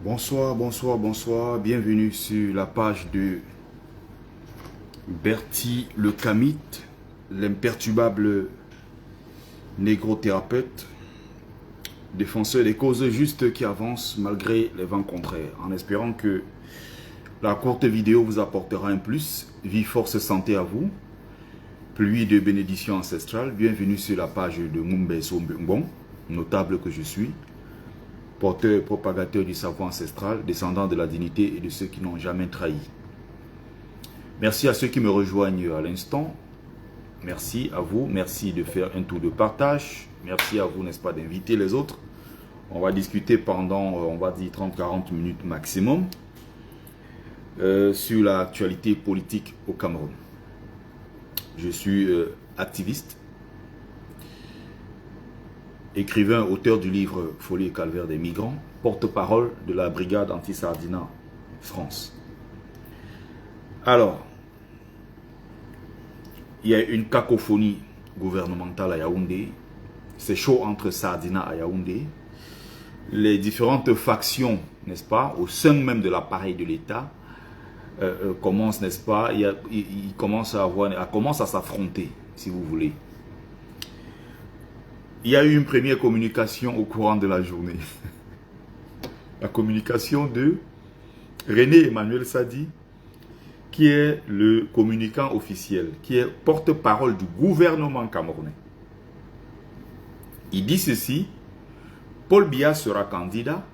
Bonsoir, bonsoir, bonsoir. Bienvenue sur la page de Bertie le Kamite, l'imperturbable négro-thérapeute, défenseur des causes justes qui avancent malgré les vents contraires, en espérant que la courte vidéo vous apportera un plus. Vie, force, santé à vous. Pluie de bénédictions ancestrales. Bienvenue sur la page de Mumbeso Mbongbong, notable que je suis. Porteur et propagateur du savoir ancestral, descendant de la dignité et de ceux qui n'ont jamais trahi. Merci à ceux qui me rejoignent à l'instant. Merci à vous. Merci de faire un tour de partage. Merci à vous, n'est-ce pas, d'inviter les autres. On va discuter pendant, on va dire, 30-40 minutes maximum sur l'actualité politique au Cameroun. Je suis activiste, écrivain, auteur du livre Folie et calvaire des migrants, porte-parole de la brigade anti-Sardina France. Alors, il y a une cacophonie gouvernementale à Yaoundé. C'est chaud entre Sardina et Yaoundé. Les différentes factions, n'est-ce pas, au sein même de l'appareil de l'État, commencent, n'est-ce pas, ils commencent à s'affronter, si vous voulez. Il y a eu une première communication au courant de la journée. La communication de René Emmanuel Sadi, qui est le communicant officiel, qui est porte-parole du gouvernement camerounais. Il dit ceci: Paul Biya sera candidat,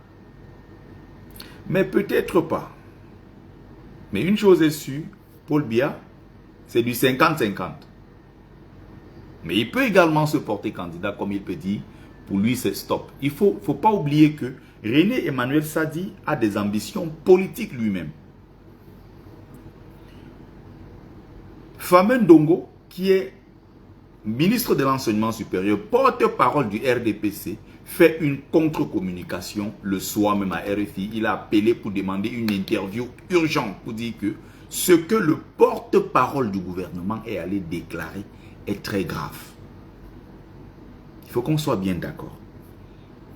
mais peut-être pas. Mais une chose est sûre, Paul Biya, c'est du 50-50. Mais il peut également se porter candidat, comme il peut dire, pour lui c'est stop. Il ne faut pas oublier que René Emmanuel Sadi a des ambitions politiques lui-même. Famen Dongo, qui est ministre de l'enseignement supérieur, porte-parole du RDPC, fait une contre-communication le soir même à RFI. Il a appelé pour demander une interview urgente pour dire que ce que le porte-parole du gouvernement est allé déclarer est très grave. Il faut qu'on soit bien d'accord.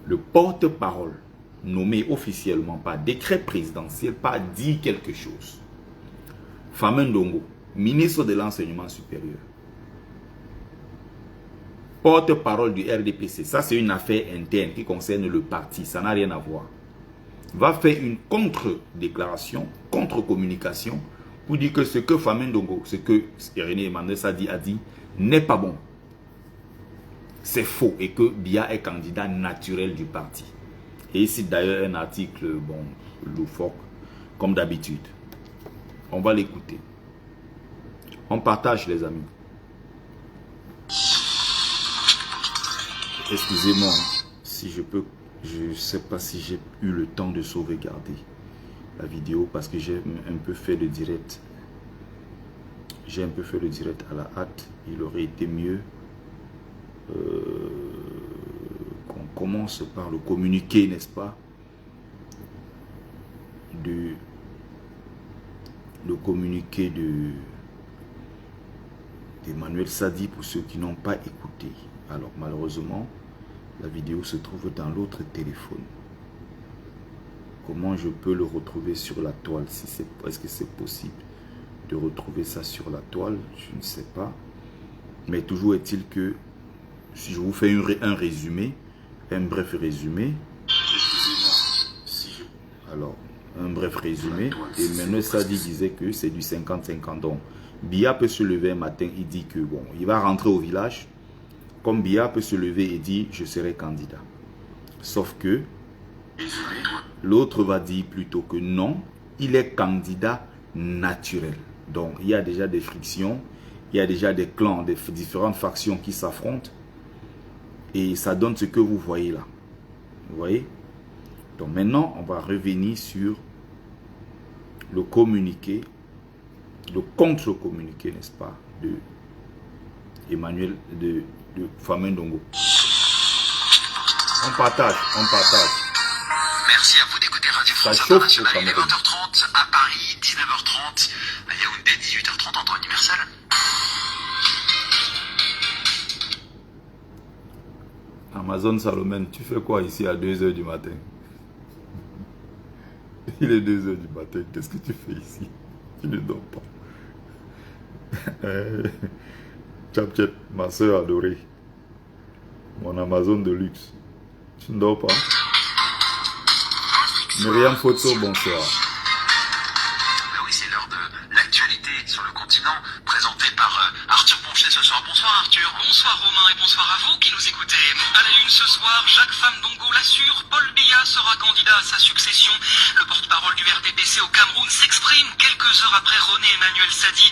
Le porte-parole, nommé officiellement par décret présidentiel, pas dit quelque chose. Famen Dongo, ministre de l'enseignement supérieur, porte-parole du RDPC, ça c'est une affaire interne qui concerne le parti, ça n'a rien à voir, va faire une contre-déclaration, contre-communication pour dire que ce que Famen Dongo, ce que René Emmanuel Sadi a dit n'est pas bon. C'est faux et que Biya est candidat naturel du parti. Et ici d'ailleurs un article, bon, loufoque, comme d'habitude. On va l'écouter. On partage les amis. Excusez-moi si je peux, je ne sais pas si j'ai eu le temps de sauvegarder la vidéo parce que j'ai un peu fait le direct. J'ai un peu fait le direct à la hâte. Il aurait été mieux qu'on commence par le communiqué, n'est-ce pas? Le communiqué d'Emmanuel Sadi pour ceux qui n'ont pas écouté. Alors malheureusement, la vidéo se trouve dans l'autre téléphone. Comment je peux le retrouver sur la toile? Est-ce que c'est possible de retrouver ça sur la toile? Je ne sais pas. Mais toujours est-il que si je vous fais un résumé, un bref résumé. Alors, un bref résumé. Emmanuel Sadi disait que c'est du 50-50. Donc, Biya peut se lever un matin, il dit que bon, il va rentrer au village. Comme Biya peut se lever et dire je serai candidat. Sauf que l'autre va dire plutôt que non, il est candidat naturel. Donc il y a déjà des frictions, il y a déjà des clans, des différentes factions qui s'affrontent. Et ça donne ce que vous voyez là. Vous voyez? Donc maintenant, on va revenir sur le communiqué, le contre-communiqué, n'est-ce pas, de Emmanuel, de Famen Dongo. On partage, on partage. Merci à vous d'écouter Radio France Internationale. Il est 20h30 à Paris, 19h30 à Yaoundé, 18h30 en temps universel. Amazon Salomon, tu fais quoi ici à 2h du matin? Il est 2 h du matin. Qu'est-ce que tu fais ici? Tu ne dors pas. Tchap tchap, ma soeur adorée. Mon Amazon de luxe. Tu ne dors pas? Myriam Photo, bonsoir. Oui, c'est l'heure de l'actualité sur le continent, présentée par Arthur Ponchet ce soir. Bonsoir Arthur. Bonsoir Romain et bonsoir à vous qui nous écoutez. À la une ce soir, Jacques Famdongo l'assure, Paul Biya sera candidat à sa succession. Le porte-parole du RDPC au Cameroun s'exprime quelques heures après René Emmanuel Sadi.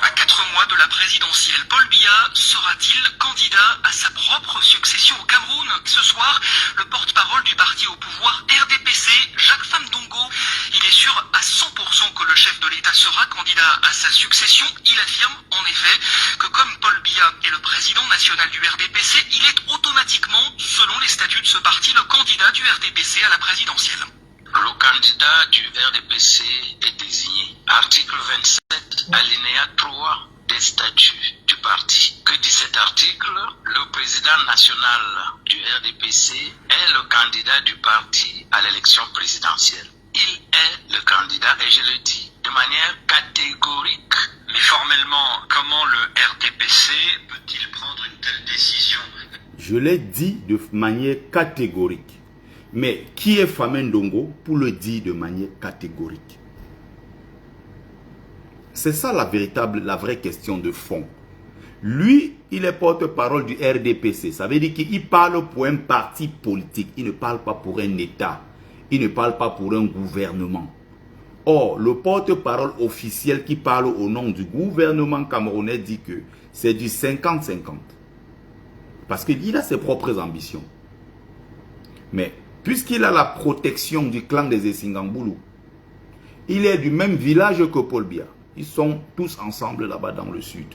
À 4 mois de la présidentielle, Paul Biya sera-t-il candidat à sa propre succession au Cameroun? Ce soir, le porte-parole du parti au pouvoir RDPC, Jacques Famdongo, il est sûr à 100% que le chef de l'État sera candidat à sa succession. Il affirme en effet que comme Paul Biya est le président national du RDPC, il est automatiquement, selon les statuts de ce parti, le candidat du RDPC à la présidentielle. Le candidat du RDPC est désigné. Article 27, alinéa 3 des statuts du parti. Que dit cet article? Le président national du RDPC est le candidat du parti à l'élection présidentielle. Il est le candidat et je le dis de manière catégorique. Mais formellement, comment le RDPC peut-il prendre une telle décision? Je l'ai dit de manière catégorique. Mais qui est Famdongo pour le dire de manière catégorique? C'est ça la vraie question de fond. Lui, il est porte-parole du RDPC. Ça veut dire qu'il parle pour un parti politique. Il ne parle pas pour un État. Il ne parle pas pour un gouvernement. Or, le porte-parole officiel qui parle au nom du gouvernement camerounais dit que c'est du 50-50. Parce qu'il a ses propres ambitions. Mais puisqu'il a la protection du clan des Essingamboulou, il est du même village que Paul Biya. Ils sont tous ensemble là-bas dans le sud.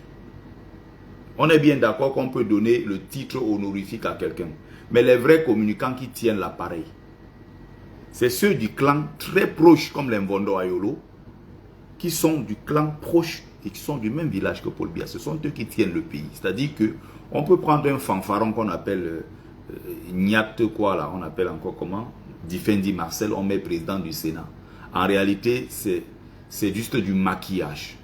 On est bien d'accord qu'on peut donner le titre honorifique à quelqu'un. Mais les vrais communicants qui tiennent l'appareil, c'est ceux du clan très proche comme les Mvondo Ayolo, qui sont du clan proche et qui sont du même village que Paul Biya. Ce sont eux qui tiennent le pays. C'est-à-dire qu'on peut prendre un fanfaron qu'on appelle Nyat quoi là, on appelle encore comment? Difendi Marcel, on met président du Sénat. En réalité, c'est juste du maquillage.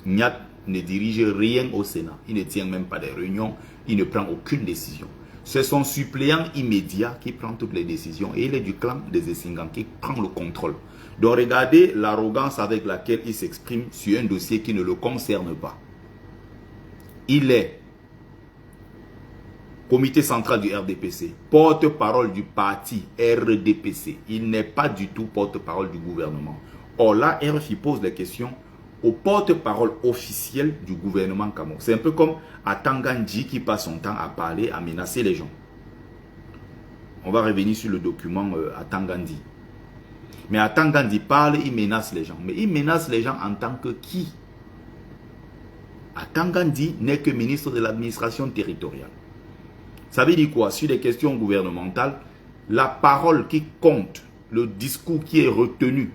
Nyat ne dirige rien au Sénat. Il ne tient même pas des réunions. Il ne prend aucune décision. C'est son suppléant immédiat qui prend toutes les décisions. Et il est du clan des Essingans qui prend le contrôle. Donc regardez l'arrogance avec laquelle il s'exprime sur un dossier qui ne le concerne pas. Il est comité central du RDPC, porte-parole du parti RDPC. Il n'est pas du tout porte-parole du gouvernement. Or là, RFI pose des questions au porte-parole officiel du gouvernement Cameroun. C'est un peu comme Atangandji qui passe son temps à parler, à menacer les gens. On va revenir sur le document Atangandji. Mais Atangandji parle, il menace les gens. Mais il menace les gens en tant que qui? Atangandji n'est que ministre de l'administration territoriale. Ça veut dire quoi? Sur les questions gouvernementales, la parole qui compte, le discours qui est retenu,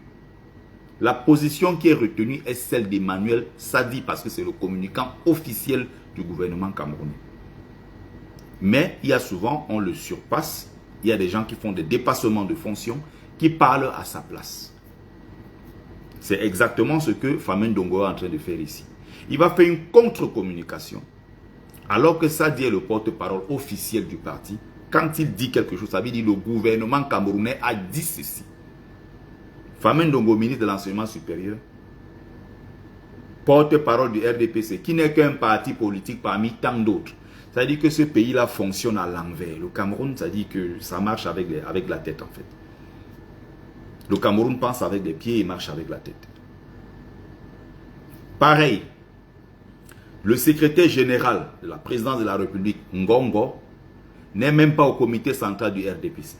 la position qui est retenue est celle d'Emmanuel Sadi parce que c'est le communicant officiel du gouvernement camerounais. Mais il y a souvent, on le surpasse, il y a des gens qui font des dépassements de fonctions, qui parlent à sa place. C'est exactement ce que Famdongo est en train de faire ici. Il va faire une contre-communication. Alors que Sadi est le porte-parole officiel du parti, quand il dit quelque chose, ça veut dire que le gouvernement camerounais a dit ceci. Famdongo, ministre de l'enseignement supérieur, porte-parole du RDPC, qui n'est qu'un parti politique parmi tant d'autres. Ça veut dire que ce pays-là fonctionne à l'envers. Le Cameroun, ça dit que ça marche avec la tête en fait. Le Cameroun pense avec les pieds et marche avec la tête. Pareil, le secrétaire général de la présidence de la République, Ngongo, n'est même pas au comité central du RDPC.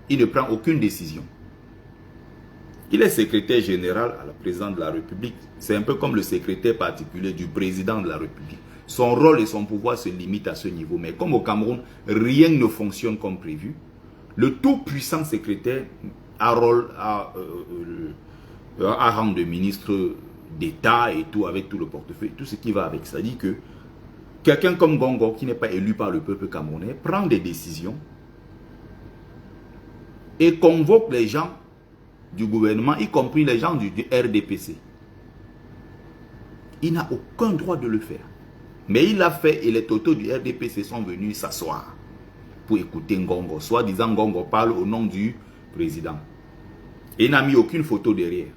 Il ne prend aucune décision. Il est secrétaire général à la présidence de la République. C'est un peu comme le secrétaire particulier du président de la République. Son rôle et son pouvoir se limitent à ce niveau. Mais comme au Cameroun, rien ne fonctionne comme prévu, le tout-puissant secrétaire a rang de ministre d'État et tout, avec tout le portefeuille, tout ce qui va avec. C'est-à-dire que quelqu'un comme Ngongo, qui n'est pas élu par le peuple camerounais, prend des décisions et convoque les gens du gouvernement, y compris les gens du RDPC. Il n'a aucun droit de le faire. Mais il l'a fait et les totos du RDPC sont venus s'asseoir pour écouter Ngongo. Soit disant Ngongo parle au nom du président. Et il n'a mis aucune photo derrière.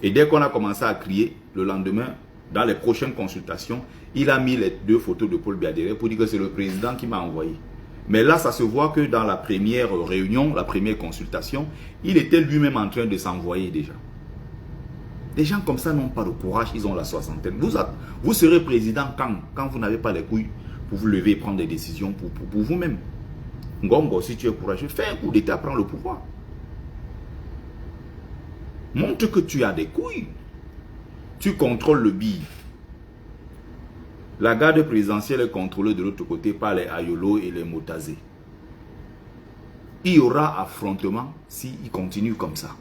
Et dès qu'on a commencé à crier, le lendemain, dans les prochaines consultations, il a mis les 2 photos de Paul Biya derrière pour dire que c'est le président qui m'a envoyé. Mais là, ça se voit que dans la première réunion, la première consultation, il était lui-même en train de s'envoyer déjà. Des gens comme ça n'ont pas de courage, ils ont la soixantaine. Vous serez président quand vous n'avez pas les couilles pour vous lever et prendre des décisions pour vous-même. Ngongo, si tu es courageux, fais un coup d'État, prends le pouvoir. Montre que tu as des couilles. Tu contrôles le BI. La garde présidentielle est contrôlée de l'autre côté par les Ayolo et les Motazé. Il y aura affrontement s'il continue comme ça.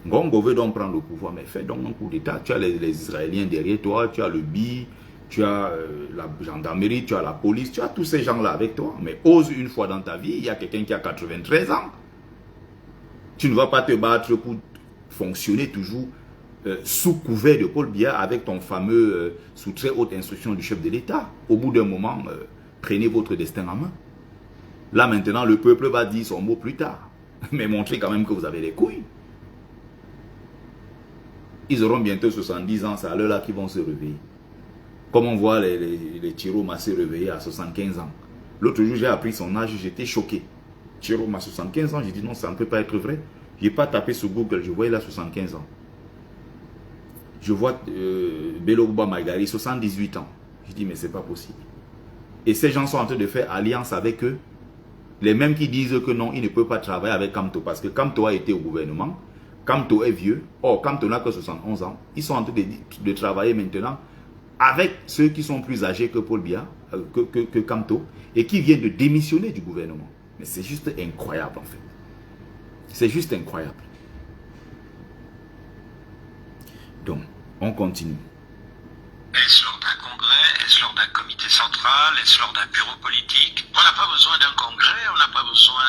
Ngongo veut donc prendre le pouvoir, mais fais donc un coup d'État. Tu as les Israéliens derrière toi, tu as le BI, tu as la gendarmerie, tu as la police, tu as tous ces gens-là avec toi. Mais ose une fois dans ta vie, il y a quelqu'un qui a 93 ans. Tu ne vas pas te battre pour fonctionner toujours sous couvert de Paul Biya avec ton fameux sous très haute instruction du chef de l'État. Au bout d'un moment, prenez votre destin en main. Là maintenant, le peuple va dire son mot plus tard. Mais montrez quand même que vous avez les couilles. Ils auront bientôt 70 ans, c'est à l'heure là qu'ils vont se réveiller. Comme on voit les Chiroma se réveiller à 75 ans. L'autre jour, j'ai appris son âge, j'étais choqué. Chiroma a 75 ans, j'ai dit non, ça ne peut pas être vrai. Je n'ai pas tapé sur Google, je vois il a 75 ans. Je vois Belogba Magari, 78 ans. Je dis mais c'est pas possible. Et ces gens sont en train de faire alliance avec eux. Les mêmes qui disent que non, ils ne peuvent pas travailler avec Kamto parce que Kamto a été au gouvernement. Kamto est vieux. Or, Kamto n'a que 71 ans. Ils sont en train de travailler maintenant avec ceux qui sont plus âgés que Paul Biya, que Kamto, et qui viennent de démissionner du gouvernement. Mais c'est juste incroyable en fait. C'est juste incroyable. Donc, on continue. Est-ce lors d'un congrès? Est-ce lors d'un comité central? Est-ce lors d'un bureau politique? On n'a pas besoin d'un congrès, on n'a pas besoin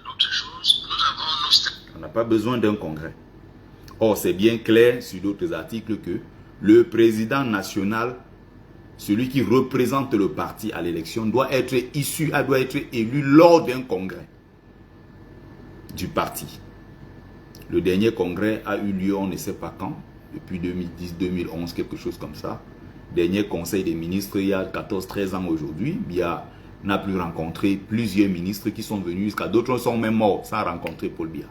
d'autre chose. Nous avons nos statuts. On n'a pas besoin d'un congrès. Or, c'est bien clair sur d'autres articles que le président national, celui qui représente le parti à l'élection, doit être élu lors d'un congrès du parti. Le dernier congrès a eu lieu, on ne sait pas quand, depuis 2010, 2011, quelque chose comme ça. Dernier conseil des ministres, il y a 14-13 ans aujourd'hui. Biya n'a plus rencontré plusieurs ministres qui sont venus, jusqu'à d'autres sont même morts sans rencontrer Paul Biya.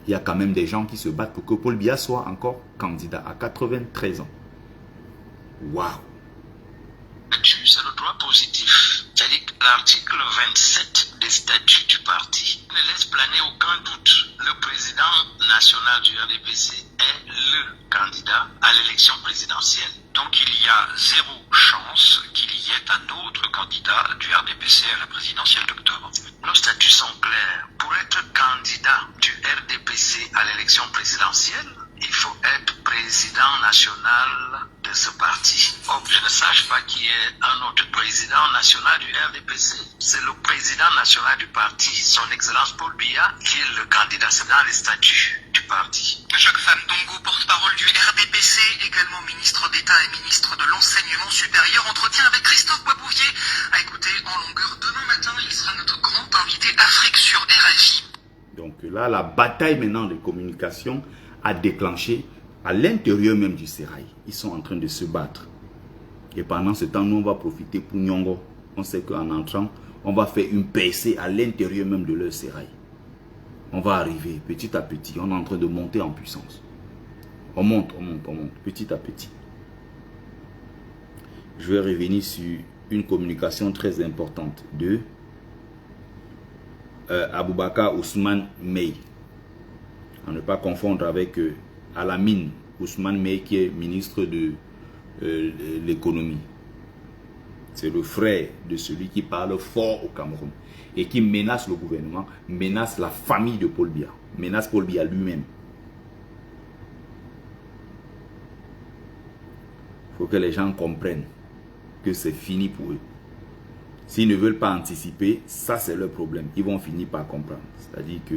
Il y a quand même des gens qui se battent pour que Paul Biya soit encore candidat à 93 ans. Waouh! C'est le droit positif. C'est-à-dire que l'article 27 des statuts du parti ne laisse planer aucun doute. Le président national du RDPC est le candidat à l'élection présidentielle. Donc il y a zéro chance qu'il y ait un autre candidat du RDPC à la présidentielle d'octobre. Nos statuts sont clairs. Pour être candidat du RDPC à l'élection présidentielle, il faut être président national de ce parti. Or, je ne sache pas qui est un autre président national du RDPC. C'est le président national du parti, son excellence Paul Biya, qui est le candidat. C'est dans les statuts du parti. Jacques Famdongo, porte-parole du RDPC, également ministre d'État et ministre de l'Enseignement supérieur, entretien avec Christophe Boisbouvier. À écouter en longueur demain matin, il sera notre grand invité Afrique sur RFI. Donc là, la bataille maintenant de communication a déclenché à l'intérieur même du sérail. Ils sont en train de se battre. Et pendant ce temps, nous, on va profiter pour Nyongo. On sait qu'en entrant, on va faire une percée à l'intérieur même de leur sérail. On va arriver petit à petit. On est en train de monter en puissance. On monte, petit à petit. Je vais revenir sur une communication très importante de Aboubakar Ousmane Mey. À ne pas confondre avec Alamine Ousmane Mey qui est ministre de l'économie. C'est le frère de celui qui parle fort au Cameroun et qui menace le gouvernement, menace la famille de Paul Biya, menace Paul Biya lui-même. Il faut que les gens comprennent que c'est fini pour eux. S'ils ne veulent pas anticiper, ça c'est leur problème. Ils vont finir par comprendre. C'est-à-dire que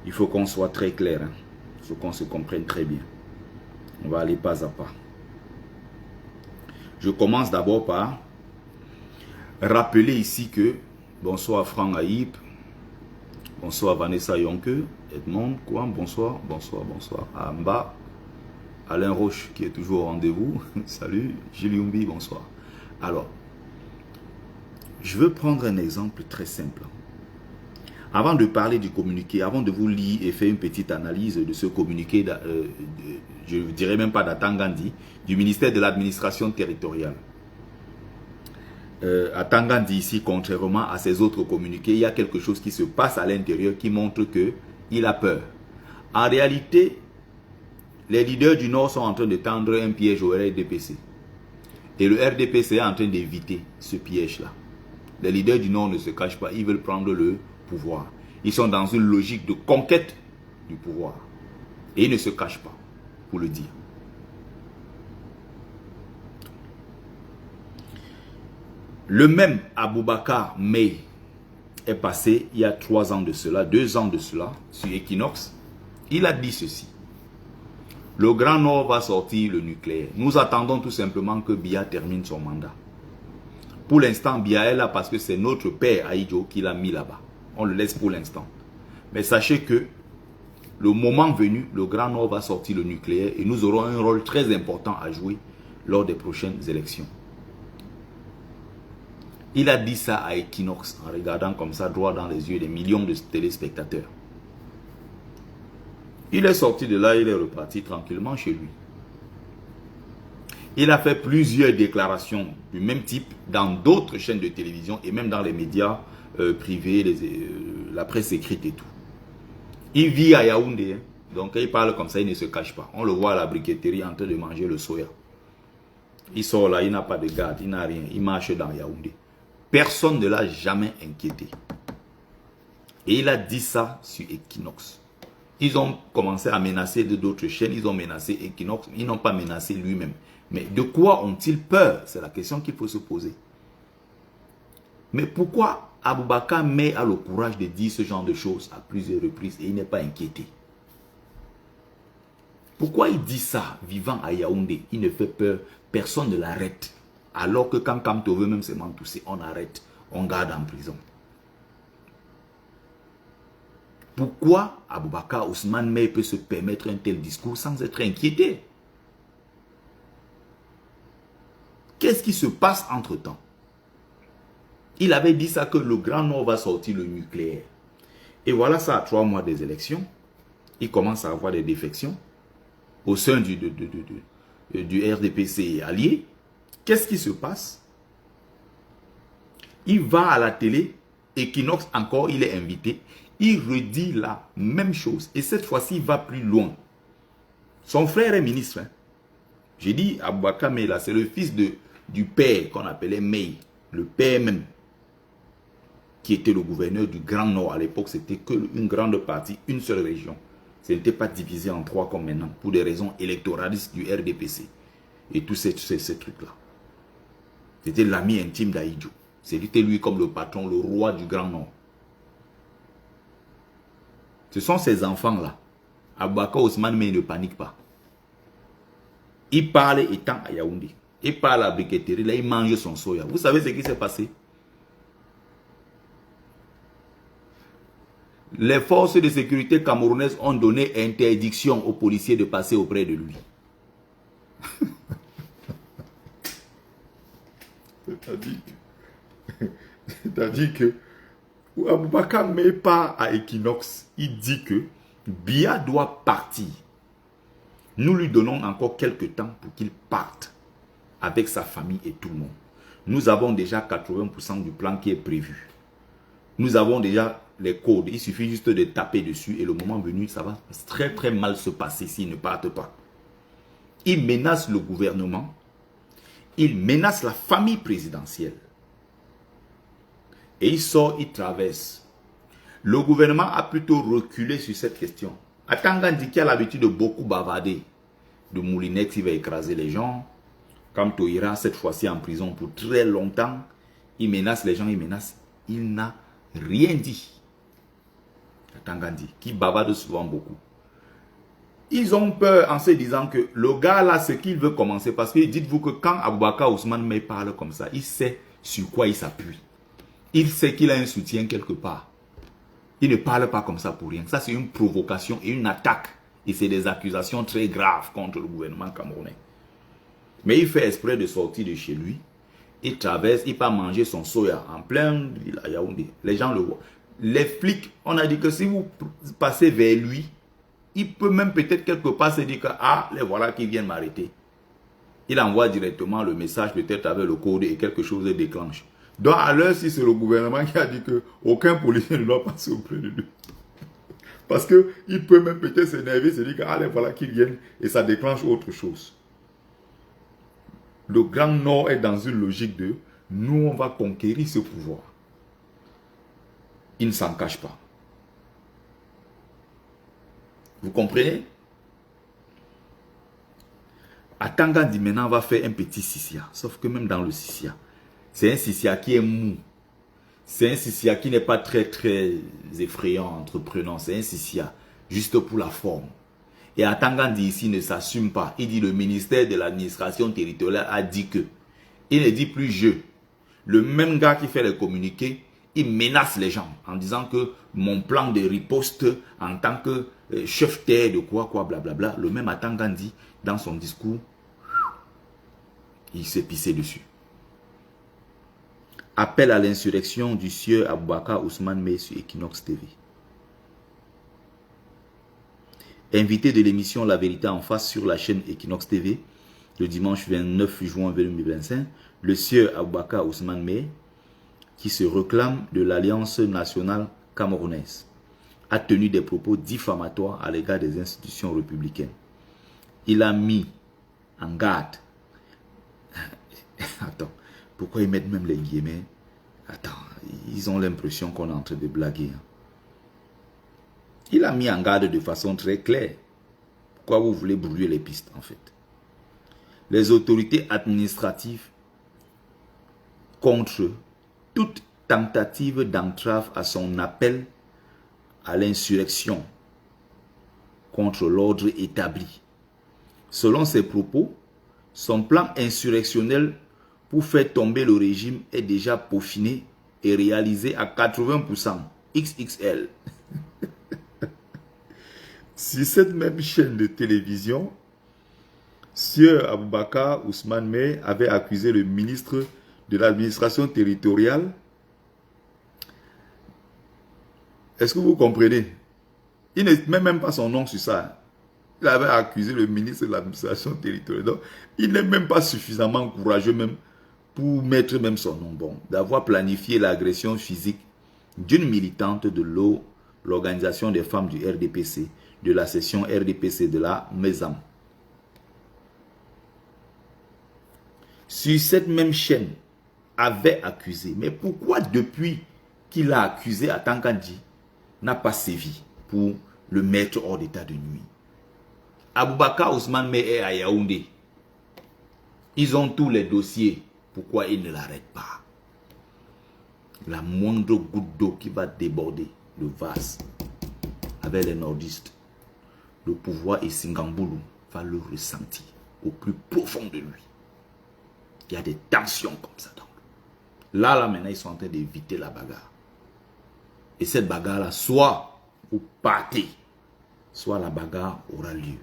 il faut qu'on soit très clair. Hein. Il faut qu'on se comprenne très bien. On va aller pas à pas. Je commence d'abord par rappeler ici que bonsoir Franck Aïb, bonsoir Vanessa Yonke, Edmond Kouam, bonsoir, bonsoir, bonsoir. Amba, Alain Roche qui est toujours au rendez-vous. Salut, Julie Umbi, bonsoir. Alors, je veux prendre un exemple très simple. Avant de parler du communiqué, avant de vous lire et faire une petite analyse de ce communiqué, je ne dirais même pas d'Atangandi, du ministère de l'administration territoriale. Atangandi ici, contrairement à ses autres communiqués, il y a quelque chose qui se passe à l'intérieur qui montre qu'il a peur. En réalité, les leaders du Nord sont en train de tendre un piège au RDPC. Et le RDPC est en train d'éviter ce piège-là. Les leaders du Nord ne se cachent pas, ils veulent prendre le pouvoir. Ils sont dans une logique de conquête du pouvoir. Et ils ne se cachent pas, pour le dire. Le même Aboubakar May est passé il y a 3 ans de cela, 2 ans de cela, sur Equinox. Il a dit ceci. Le Grand Nord va sortir le nucléaire. Nous attendons tout simplement que Biya termine son mandat. Pour l'instant, Biya est là parce que c'est notre père Aïdjo qui l'a mis là-bas. On le laisse pour l'instant. Mais sachez que le moment venu, le Grand Nord va sortir le nucléaire et nous aurons un rôle très important à jouer lors des prochaines élections. Il a dit ça à Equinox en regardant comme ça droit dans les yeux des millions de téléspectateurs. Il est sorti de là, il est reparti tranquillement chez lui. Il a fait plusieurs déclarations du même type dans d'autres chaînes de télévision et même dans les médias privés, la presse écrite et tout. Il vit à Yaoundé, hein. Donc il parle comme ça, il ne se cache pas. On le voit à la briqueterie en train de manger le soya. Il sort là, il n'a pas de garde, il n'a rien, il marche dans Yaoundé. Personne ne l'a jamais inquiété. Et il a dit ça sur Equinox. Ils ont commencé à menacer d'autres chaînes, ils ont menacé Equinox, ils n'ont pas menacé lui-même. Mais de quoi ont-ils peur? C'est la question qu'il faut se poser. Mais pourquoi Aboubakar May a le courage de dire ce genre de choses à plusieurs reprises et il n'est pas inquiété? Pourquoi il dit ça vivant à Yaoundé? Il ne fait peur, personne ne l'arrête. Alors que quand Kamto veut même se m'entousser, on arrête, on garde en prison. Pourquoi Aboubakar Ousmane May peut se permettre un tel discours sans être inquiété? Qu'est-ce qui se passe entre-temps? Il avait dit ça que le Grand Nord va sortir le nucléaire. Et voilà ça à 3 mois des élections. Il commence à avoir des défections au sein du RDPC allié. Qu'est-ce qui se passe? Il va à la télé, Equinox encore, il est invité. Il redit la même chose. Et cette fois-ci, il va plus loin. Son frère est ministre. Hein. J'ai dit, Aboubakar May, c'est le fils du père qu'on appelait May. Le père même. Qui était le gouverneur du Grand Nord. À l'époque, c'était qu'une grande partie, une seule région. Ce n'était pas divisé en 3 comme maintenant. Pour des raisons électoralistes du RDPC. Et tous ces trucs-là. C'était l'ami intime d'Aïdjo. C'était lui comme le patron, le roi du Grand Nord. Ce sont ces enfants-là. Aboubakar Ousmane May ne panique pas. Il parle étant à Yaoundé. Il parle à la briqueterie, là il mange son soya. Vous savez ce qui s'est passé? Les forces de sécurité camerounaises ont donné interdiction aux policiers de passer auprès de lui. C'est-à-dire que Aboubakar May part à Equinox, il dit que Biya doit partir. Nous lui donnons encore quelques temps pour qu'il parte avec sa famille et tout le monde. Nous avons déjà 80% du plan qui est prévu. Nous avons déjà les codes. Il suffit juste de taper dessus et le moment venu, ça va très très mal se passer s'ils ne partent pas. Il menace le gouvernement. Il menace la famille présidentielle. Et il sort, il traverse. Le gouvernement a plutôt reculé sur cette question. Atangandi qui a l'habitude de beaucoup bavarder. De Moulinex, il va écraser les gens. Kamto ira cette fois-ci en prison pour très longtemps. Il menace les gens, il menace. Il n'a rien dit. Tangandi, qui bavarde souvent beaucoup. Ils ont peur en se disant que le gars là, ce qu'il veut commencer, parce que dites-vous que quand Aboubakar Ousmane Mey parle comme ça, il sait sur quoi il s'appuie. Il sait qu'il a un soutien quelque part. Il ne parle pas comme ça pour rien. Ça, c'est une provocation et une attaque. Et c'est des accusations très graves contre le gouvernement camerounais. Mais il fait exprès de sortir de chez lui. Il traverse, il part manger son soya en plein ville à Yaoundé. Les gens le voient. Les flics, on a dit que si vous passez vers lui, il peut même peut-être quelque part se dire que ah, les voilà qui viennent m'arrêter. Il envoie directement le message peut-être avec le code et quelque chose se déclenche. Donc à l'heure, si c'est le gouvernement qui a dit que aucun policier ne doit passer auprès de lui. Parce qu'il peut même peut-être s'énerver, se dire que ah, les voilà qui viennent et ça déclenche autre chose. Le Grand Nord est dans une logique de nous, on va conquérir ce pouvoir. Il ne s'en cache pas. Vous comprenez? Atanga dit maintenant on va faire un petit sissia. Sauf que même dans le sissia, c'est un sissia qui est mou. C'est un sissia qui n'est pas très effrayant, entreprenant. C'est un sissia juste pour la forme. Et Atanga dit ici ne s'assume pas. Il dit le ministère de l'administration territoriale a dit que. Il ne dit plus je. Le même gars qui fait les communiqués, il menace les gens en disant que mon plan de riposte en tant que chef terre de quoi, blablabla. Le même Atanga dit dans son discours, il s'est pissé dessus. Appel à l'insurrection du sieur Aboubakar Ousmane Mey sur Equinox TV. Invité de l'émission La Vérité en face sur la chaîne Equinox TV, le dimanche 29 juin 2025, le sieur Aboubakar Ousmane Mey, qui se réclame de l'Alliance nationale camerounaise, a tenu des propos diffamatoires à l'égard des institutions républicaines. Il a mis en garde. Attends, pourquoi ils mettent même les guillemets? Attends, ils ont l'impression qu'on est en train de blaguer. Il a mis en garde de façon très claire. Pourquoi vous voulez brouiller les pistes en fait? Les autorités administratives contre toute tentative d'entrave à son appel à l'insurrection contre l'ordre établi. Selon ses propos, son plan insurrectionnel pour faire tomber le régime est déjà peaufiné et réalisé à 80%. XXL. Sur cette même chaîne de télévision, sieur Aboubakar Ousmane Mey avait accusé le ministre de l'administration territoriale. Est-ce que vous comprenez? Il ne met même pas son nom sur ça. Il avait accusé le ministre de l'administration territoriale. Donc, il n'est même pas suffisamment courageux même pour mettre même son nom. Bon, d'avoir planifié l'agression physique d'une militante de l'organisation des femmes du RDPC, de la session RDPC de la Maison. Sur cette même chaîne, avait accusé. Mais pourquoi depuis qu'il a accusé Atangandi n'a pas sévi pour le mettre hors d'état de nuit? Aboubakar Ousmane Mey est à Yaoundé. Ils ont tous les dossiers. Pourquoi ils ne l'arrêtent pas? La moindre goutte d'eau qui va déborder le vase avec les nordistes, le pouvoir et Singamboulou va le ressentir au plus profond de lui. Il y a des tensions comme ça. Là, maintenant, ils sont en train d'éviter la bagarre. Et cette bagarre-là, soit vous partez, soit la bagarre aura lieu.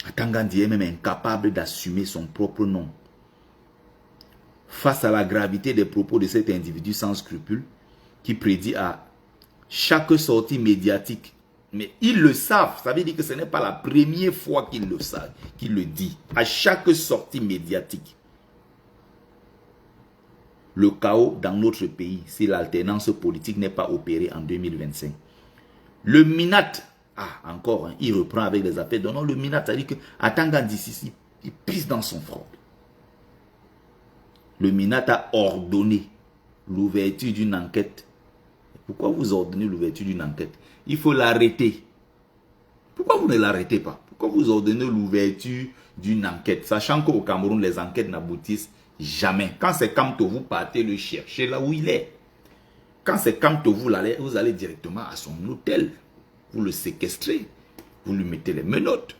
Atangandi est même incapable d'assumer son propre nom. Face à la gravité des propos de cet individu sans scrupules, qui prédit à chaque sortie médiatique, mais ils le savent, ça veut dire que ce n'est pas la première fois qu'ils le savent, qu'il le dit, à chaque sortie médiatique. Le chaos dans notre pays, si l'alternance politique n'est pas opérée en 2025. Le Minat, encore, il reprend avec les affaires. Donc, le Minat a dit que Atangandi ici, il pisse dans son front. Le Minat a ordonné l'ouverture d'une enquête. Pourquoi vous ordonnez l'ouverture d'une enquête? Il faut l'arrêter. Pourquoi vous ne l'arrêtez pas? Pourquoi vous ordonnez l'ouverture d'une enquête, sachant qu'au Cameroun, les enquêtes n'aboutissent jamais. Quand c'est Kamto, vous partez le chercher là où il est. Quand c'est Kamto, vous allez directement à son hôtel. Vous le séquestrez. Vous lui mettez les menottes.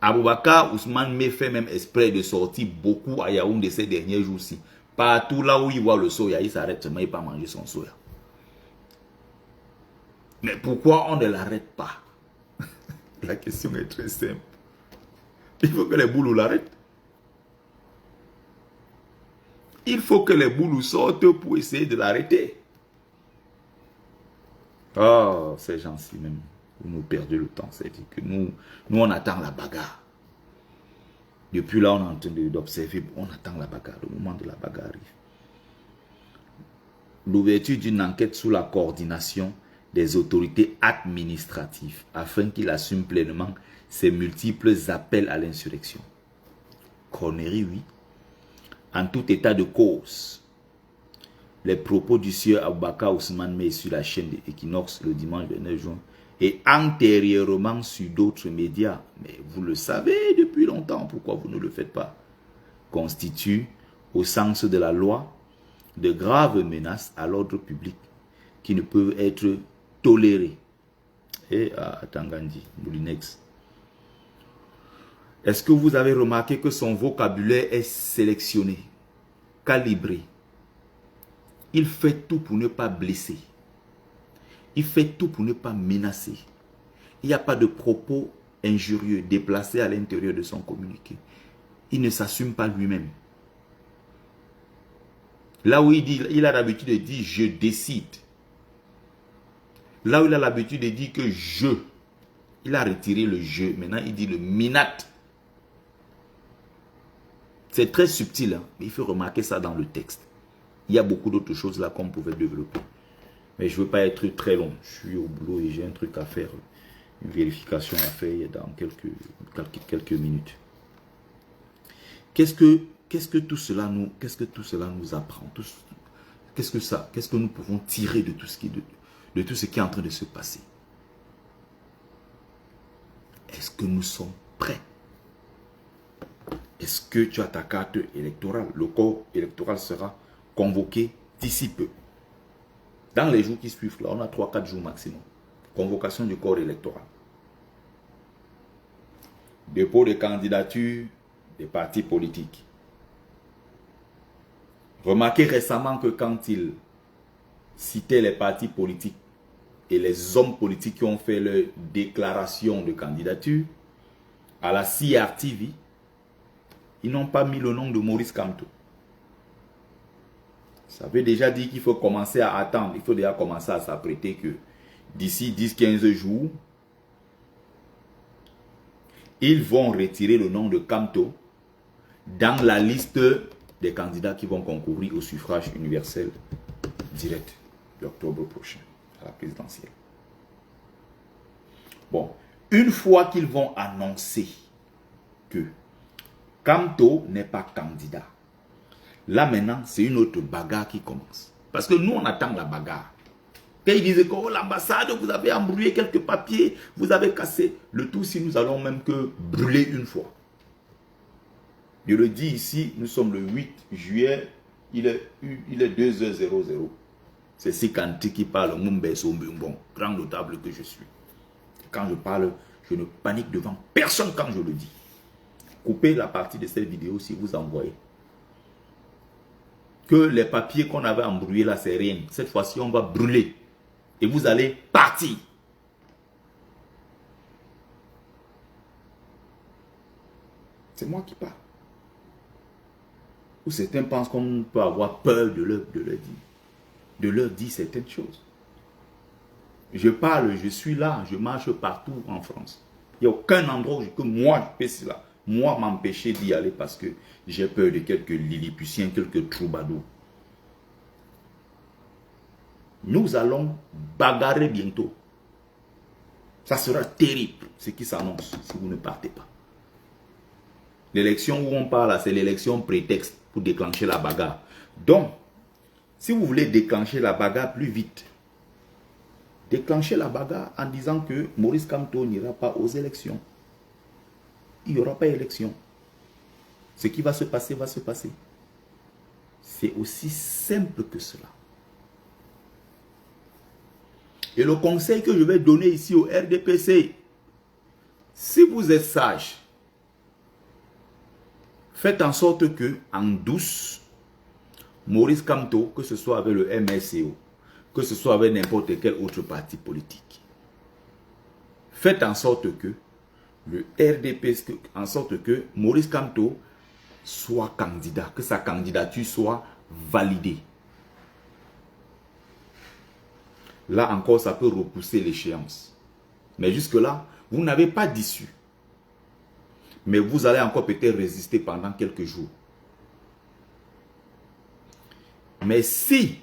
Aboubakar Ousmane me fait même esprit de sortir beaucoup à Yaoundé ces derniers jours-ci. Partout là où il voit le soya, il s'arrête seulement, il ne peut pas manger son soya. Mais pourquoi on ne l'arrête pas? La question est très simple. Il faut que les boulous l'arrêtent. Il faut que les boulous sortent pour essayer de l'arrêter. Oh, ces gens-ci même, vous nous perdez le temps. C'est-à-dire que nous, on attend la bagarre. Depuis là, on est en train d'observer, on attend la bagarre. Le moment de la bagarre arrive. L'ouverture d'une enquête sous la coordination des autorités administratives afin qu'il assume pleinement ses multiples appels à l'insurrection. Connerie, oui. En tout état de cause, les propos du sieur Aboubakar Ousmane Mey sur la chaîne de Equinox le dimanche 29 juin et antérieurement sur d'autres médias, mais vous le savez depuis longtemps, pourquoi vous ne le faites pas, constitue, au sens de la loi, de graves menaces à l'ordre public qui ne peuvent être tolérées. Et à Tangandi, Moulinex. Est-ce que vous avez remarqué que son vocabulaire est sélectionné, calibré? Il fait tout pour ne pas blesser. Il fait tout pour ne pas menacer. Il n'y a pas de propos injurieux déplacés à l'intérieur de son communiqué. Il ne s'assume pas lui-même. Là où il a l'habitude de dire « je décide ». Là où il a l'habitude de dire que « je », il a retiré le « je ». Maintenant, il dit le « minat ». C'est très subtil, hein? Mais il faut remarquer ça dans le texte. Il y a beaucoup d'autres choses là qu'on pouvait développer. Mais je ne veux pas être très long. Je suis au boulot et j'ai un truc à faire. Une vérification à faire dans quelques minutes. Qu'est-ce que tout cela nous apprend? Qu'est-ce que nous pouvons tirer de tout ce qui est en train de se passer? Est-ce que nous sommes prêts? Est-ce que tu as ta carte électorale? Le corps électoral sera convoqué d'ici peu. Dans les jours qui suivent, là, on a 3-4 jours maximum. Convocation du corps électoral. Dépôt de candidature des partis politiques. Remarquez récemment que quand il citait les partis politiques et les hommes politiques qui ont fait leur déclaration de candidature, à la CRTV, ils n'ont pas mis le nom de Maurice Kamto. Ça veut déjà dire qu'il faut commencer à attendre. Il faut déjà commencer à s'apprêter que d'ici 10-15 jours, ils vont retirer le nom de Kamto dans la liste des candidats qui vont concourir au suffrage universel direct d'octobre prochain à la présidentielle. Bon, une fois qu'ils vont annoncer que Kamto n'est pas candidat, là maintenant, c'est une autre bagarre qui commence. Parce que nous, on attend la bagarre. Quand ils disaient que oh, l'ambassade, vous avez embrouillé quelques papiers, vous avez cassé. Le tout, si nous allons même que brûler une fois. Je le dis ici, nous sommes le 8 juillet, il est 2h00. C'est Sikanti qui parle, bon, grand notable que je suis. Quand je parle, je ne panique devant personne quand je le dis. Coupez la partie de cette vidéo si vous envoyez. Que les papiers qu'on avait embrouillés là, c'est rien. Cette fois-ci, on va brûler. Et vous allez partir. C'est moi qui parle. Ou certains pensent qu'on peut avoir peur de leur dire certaines choses. Je parle, je suis là, je marche partout en France. Il n'y a aucun endroit que moi je peux cela. Moi m'empêcher d'y aller parce que j'ai peur de quelques lilliputiens, quelques troubadours. Nous allons bagarrer bientôt. Ça sera terrible ce qui s'annonce si vous ne partez pas. L'élection où on parle, c'est l'élection prétexte pour déclencher la bagarre. Donc, si vous voulez déclencher la bagarre plus vite, déclenchez la bagarre en disant que Maurice Kamto n'ira pas aux élections. il n'y aura pas élection. Ce qui va se passer, va se passer. C'est aussi simple que cela. Et le conseil que je vais donner ici au RDPC, si vous êtes sage, faites en sorte que, en douce, Maurice Kamto, que ce soit avec le MSCO, que ce soit avec n'importe quel autre parti politique, faites en sorte que le RDPC, en sorte que Maurice Kamto soit candidat, que sa candidature soit validée. Là encore, ça peut repousser l'échéance. Mais jusque-là, vous n'avez pas d'issue. Mais vous allez encore peut-être résister pendant quelques jours. Mais si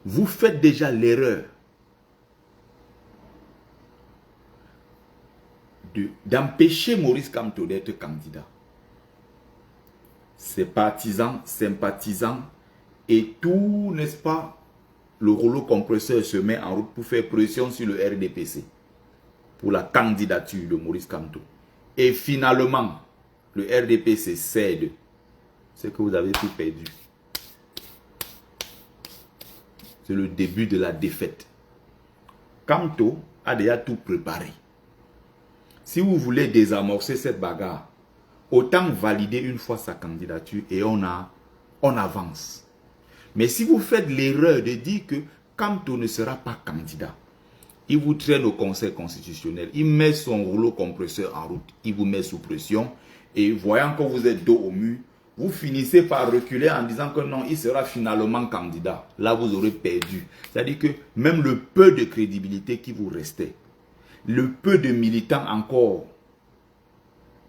vous faites déjà l'erreur d'empêcher Maurice Kamto d'être candidat, ses partisans, sympathisants et tout, n'est-ce pas, le rouleau compresseur se met en route pour faire pression sur le RDPC pour la candidature de Maurice Kamto. Et finalement, le RDPC cède. C'est que vous avez tout perdu. C'est le début de la défaite. Kamto a déjà tout préparé. Si vous voulez désamorcer cette bagarre, autant valider une fois sa candidature et on avance. Mais si vous faites l'erreur de dire que Kamto ne sera pas candidat, il vous traîne au Conseil constitutionnel, il met son rouleau compresseur en route, il vous met sous pression et voyant que vous êtes dos au mur, vous finissez par reculer en disant que non, il sera finalement candidat. Là, vous aurez perdu. C'est-à-dire que même le peu de crédibilité qui vous restait, le peu de militants encore,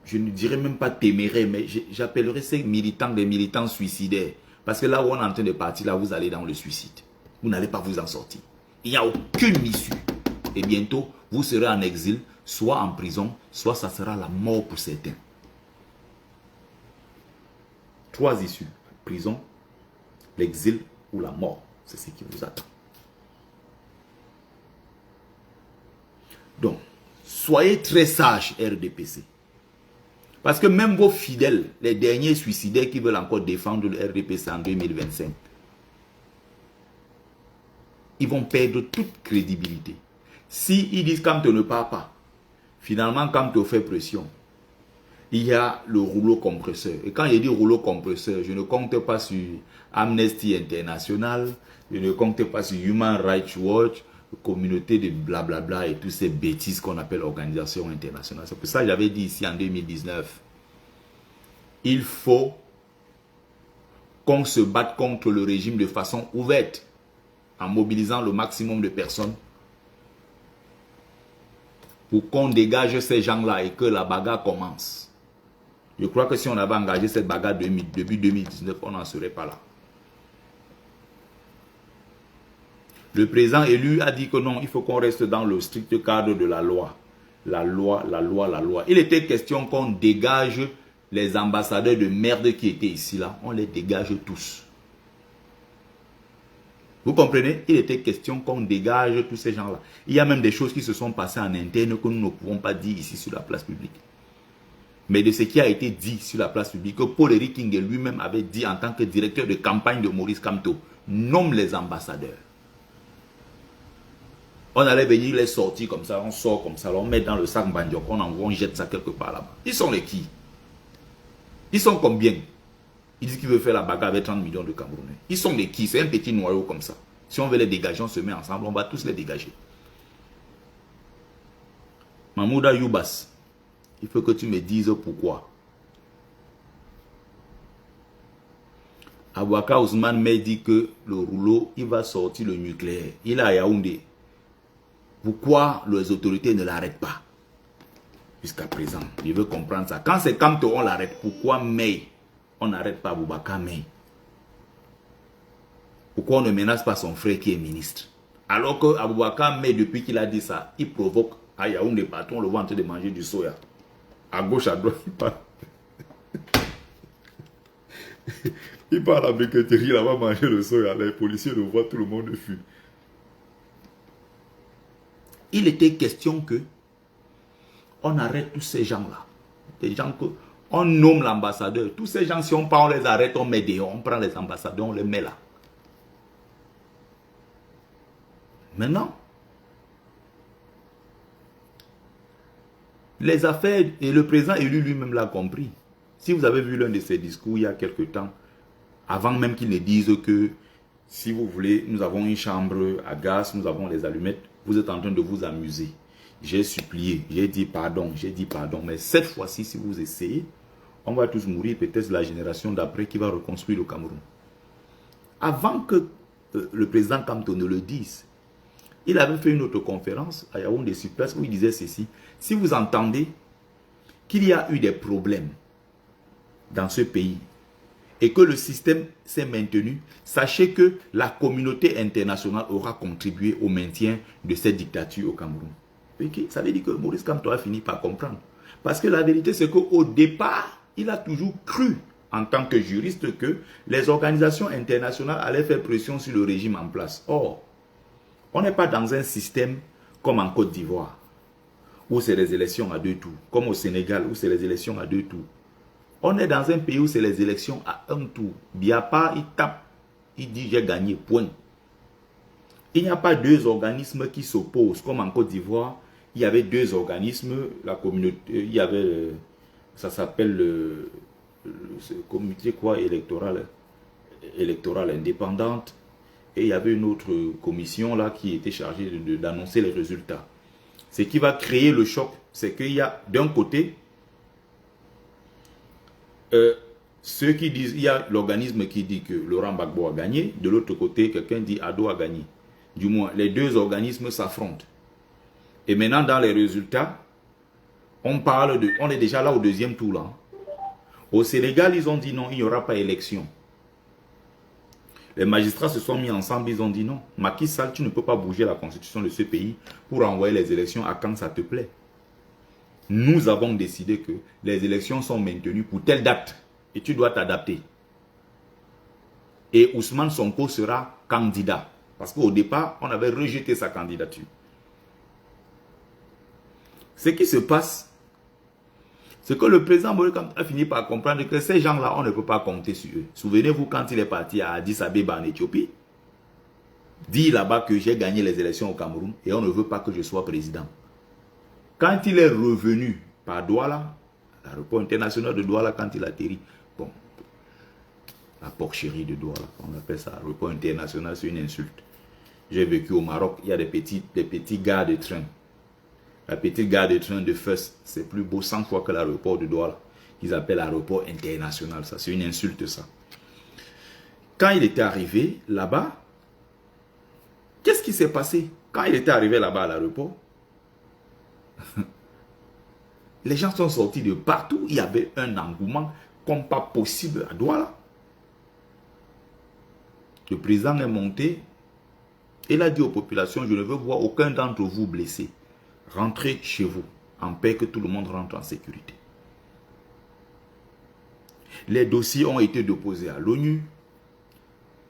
je ne dirais même pas téméraires, mais j'appellerais ces militants des militants suicidaires. Parce que là où on est en train de partir, là, vous allez dans le suicide. Vous n'allez pas vous en sortir. Il n'y a aucune issue. Et bientôt, vous serez en exil, soit en prison, soit ça sera la mort pour certains. 3 issues. Prison, l'exil ou la mort. C'est ce qui vous attend. Donc, soyez très sages, RDPC. Parce que même vos fidèles, les derniers suicidaires qui veulent encore défendre le RDPC en 2025, ils vont perdre toute crédibilité. Si ils disent Kamto ne part pas, finalement Kamto fait pression, il y a le rouleau compresseur. Et quand je dis rouleau compresseur, je ne compte pas sur Amnesty International, je ne compte pas sur Human Rights Watch, communauté de blablabla et toutes ces bêtises qu'on appelle organisation internationale. C'est pour ça que j'avais dit ici en 2019, il faut qu'on se batte contre le régime de façon ouverte, en mobilisant le maximum de personnes pour qu'on dégage ces gens-là et que la bagarre commence. Je crois que si on avait engagé cette bagarre début 2019, on n'en serait pas là. Le président élu a dit que non, il faut qu'on reste dans le strict cadre de la loi. La loi, la loi, la loi. Il était question qu'on dégage les ambassadeurs de merde qui étaient ici, là. On les dégage tous. Vous comprenez? Il était question qu'on dégage tous ces gens-là. Il y a même des choses qui se sont passées en interne que nous ne pouvons pas dire ici sur la place publique. Mais de ce qui a été dit sur la place publique, que Paul-Éric Kinge lui-même avait dit en tant que directeur de campagne de Maurice Kamto, nomme les ambassadeurs. On allait venir les sortir comme ça, on sort comme ça, on met dans le sac Bandiok, on envoie, on jette ça quelque part là-bas. Ils sont les qui? Ils sont combien? Ils disent qu'ils veulent faire la bagarre avec 30 millions de Camerounais. Ils sont les qui? C'est un petit noyau comme ça. Si on veut les dégager, on se met ensemble, on va tous les dégager. Mahmouda Youbas, il faut que tu me dises pourquoi. Abouaka Ousmane m'a dit que le rouleau, il va sortir le nucléaire. Il est à Yaoundé. Pourquoi les autorités ne l'arrêtent pas? Jusqu'à présent, je veux comprendre ça. Quand c'est Kamto, on l'arrête. Pourquoi May? On n'arrête pas Boubacar May. Pourquoi on ne menace pas son frère qui est ministre? Alors que Aboubakar May, depuis qu'il a dit ça, il provoque à Yaoundé partout, on le voit en train de manger du soya. À gauche, à droite, il parle. Il part à la briqueterie, il va manger le soya. Les policiers le voient, tout le monde fuit. Il était question que on arrête tous ces gens-là. Des gens que on nomme l'ambassadeur. Tous ces gens, si on part, on les arrête, on met dehors, on prend les ambassadeurs, on les met là. Maintenant, les affaires, et le président élu lui-même l'a compris. Si vous avez vu l'un de ses discours il y a quelque temps, avant même qu'il ne dise que si vous voulez, nous avons une chambre à gaz, nous avons les allumettes, vous êtes en train de vous amuser. J'ai supplié, j'ai dit pardon, mais cette fois-ci, si vous essayez, on va tous mourir, peut-être la génération d'après qui va reconstruire le Cameroun. Avant que le président Kamto ne le dise, il avait fait une autre conférence à Yaoundé sur place où il disait ceci. Si vous entendez qu'il y a eu des problèmes dans ce pays et que le système s'est maintenu, sachez que la communauté internationale aura contribué au maintien de cette dictature au Cameroun. Okay? Ça veut dire que Maurice Kamto a fini par comprendre. Parce que la vérité, c'est qu'au départ, il a toujours cru, en tant que juriste, que les organisations internationales allaient faire pression sur le régime en place. Or, on n'est pas dans un système comme en Côte d'Ivoire, où c'est les élections à 2 tours, comme au Sénégal, où c'est les élections à 2 tours. On est dans un pays où c'est les élections à 1 tour. Biapa, il tape, il dit j'ai gagné, point. Il n'y a pas 2 organismes qui s'opposent, comme en Côte d'Ivoire. Il y avait 2 organismes, la communauté, il y avait, ça s'appelle le comité quoi, électoral indépendante, et il y avait une autre commission là qui était chargée d'annoncer les résultats. Ce qui va créer le choc, c'est qu'il y a d'un côté, ceux qui disent, il y a l'organisme qui dit que Laurent Gbagbo a gagné, de l'autre côté, quelqu'un dit Ado a gagné. Du moins, les 2 organismes s'affrontent. Et maintenant, dans les résultats, on est déjà là au 2e tour. Là. Au Sénégal, ils ont dit non, il n'y aura pas élection. Les magistrats se sont mis ensemble, ils ont dit non. Macky Sall, tu ne peux pas bouger la constitution de ce pays pour envoyer les élections à quand ça te plaît. Nous avons décidé que les élections sont maintenues pour telle date et tu dois t'adapter. Et Ousmane Sonko sera candidat. Parce qu'au départ, on avait rejeté sa candidature. Ce qui se passe, c'est que le président Maurice Kamto a fini par comprendre que ces gens-là, on ne peut pas compter sur eux. Souvenez-vous quand il est parti à Addis Abeba en Éthiopie, dit là-bas que j'ai gagné les élections au Cameroun et on ne veut pas que je sois président. Quand il est revenu par Douala, l'aéroport international de Douala, quand il atterrit, bon, la porcherie de Douala, on appelle ça aéroport international, c'est une insulte. J'ai vécu au Maroc, il y a des petits gares de train. La petite gare de train de Fès, c'est plus beau 100 fois que l'aéroport de Douala. Ils appellent l'aéroport international, ça c'est une insulte ça. Quand il était arrivé là-bas, qu'est-ce qui s'est passé? Quand il était arrivé là-bas à l'aéroport, les gens sont sortis de partout, il y avait un engouement comme pas possible à Douala. Le président est monté, il a dit aux populations, je ne veux voir aucun d'entre vous blessé. Rentrez chez vous, en paix, que tout le monde rentre en sécurité. Les dossiers ont été déposés à l'ONU.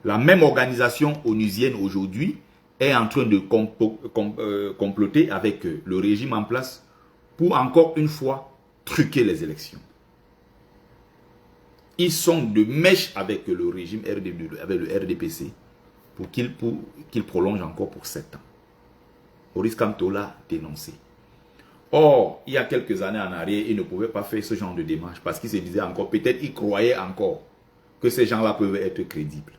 La même organisation onusienne aujourd'hui est en train de comploter avec le régime en place pour encore une fois truquer les élections. Ils sont de mèche avec le régime, avec le RDPC, pour qu'il prolonge encore pour 7 ans. Maurice Kamto l'a dénoncé. Or, il y a quelques années en arrière, il ne pouvait pas faire ce genre de démarche parce qu'il se disait encore, peut-être il croyait encore que ces gens-là peuvent être crédibles.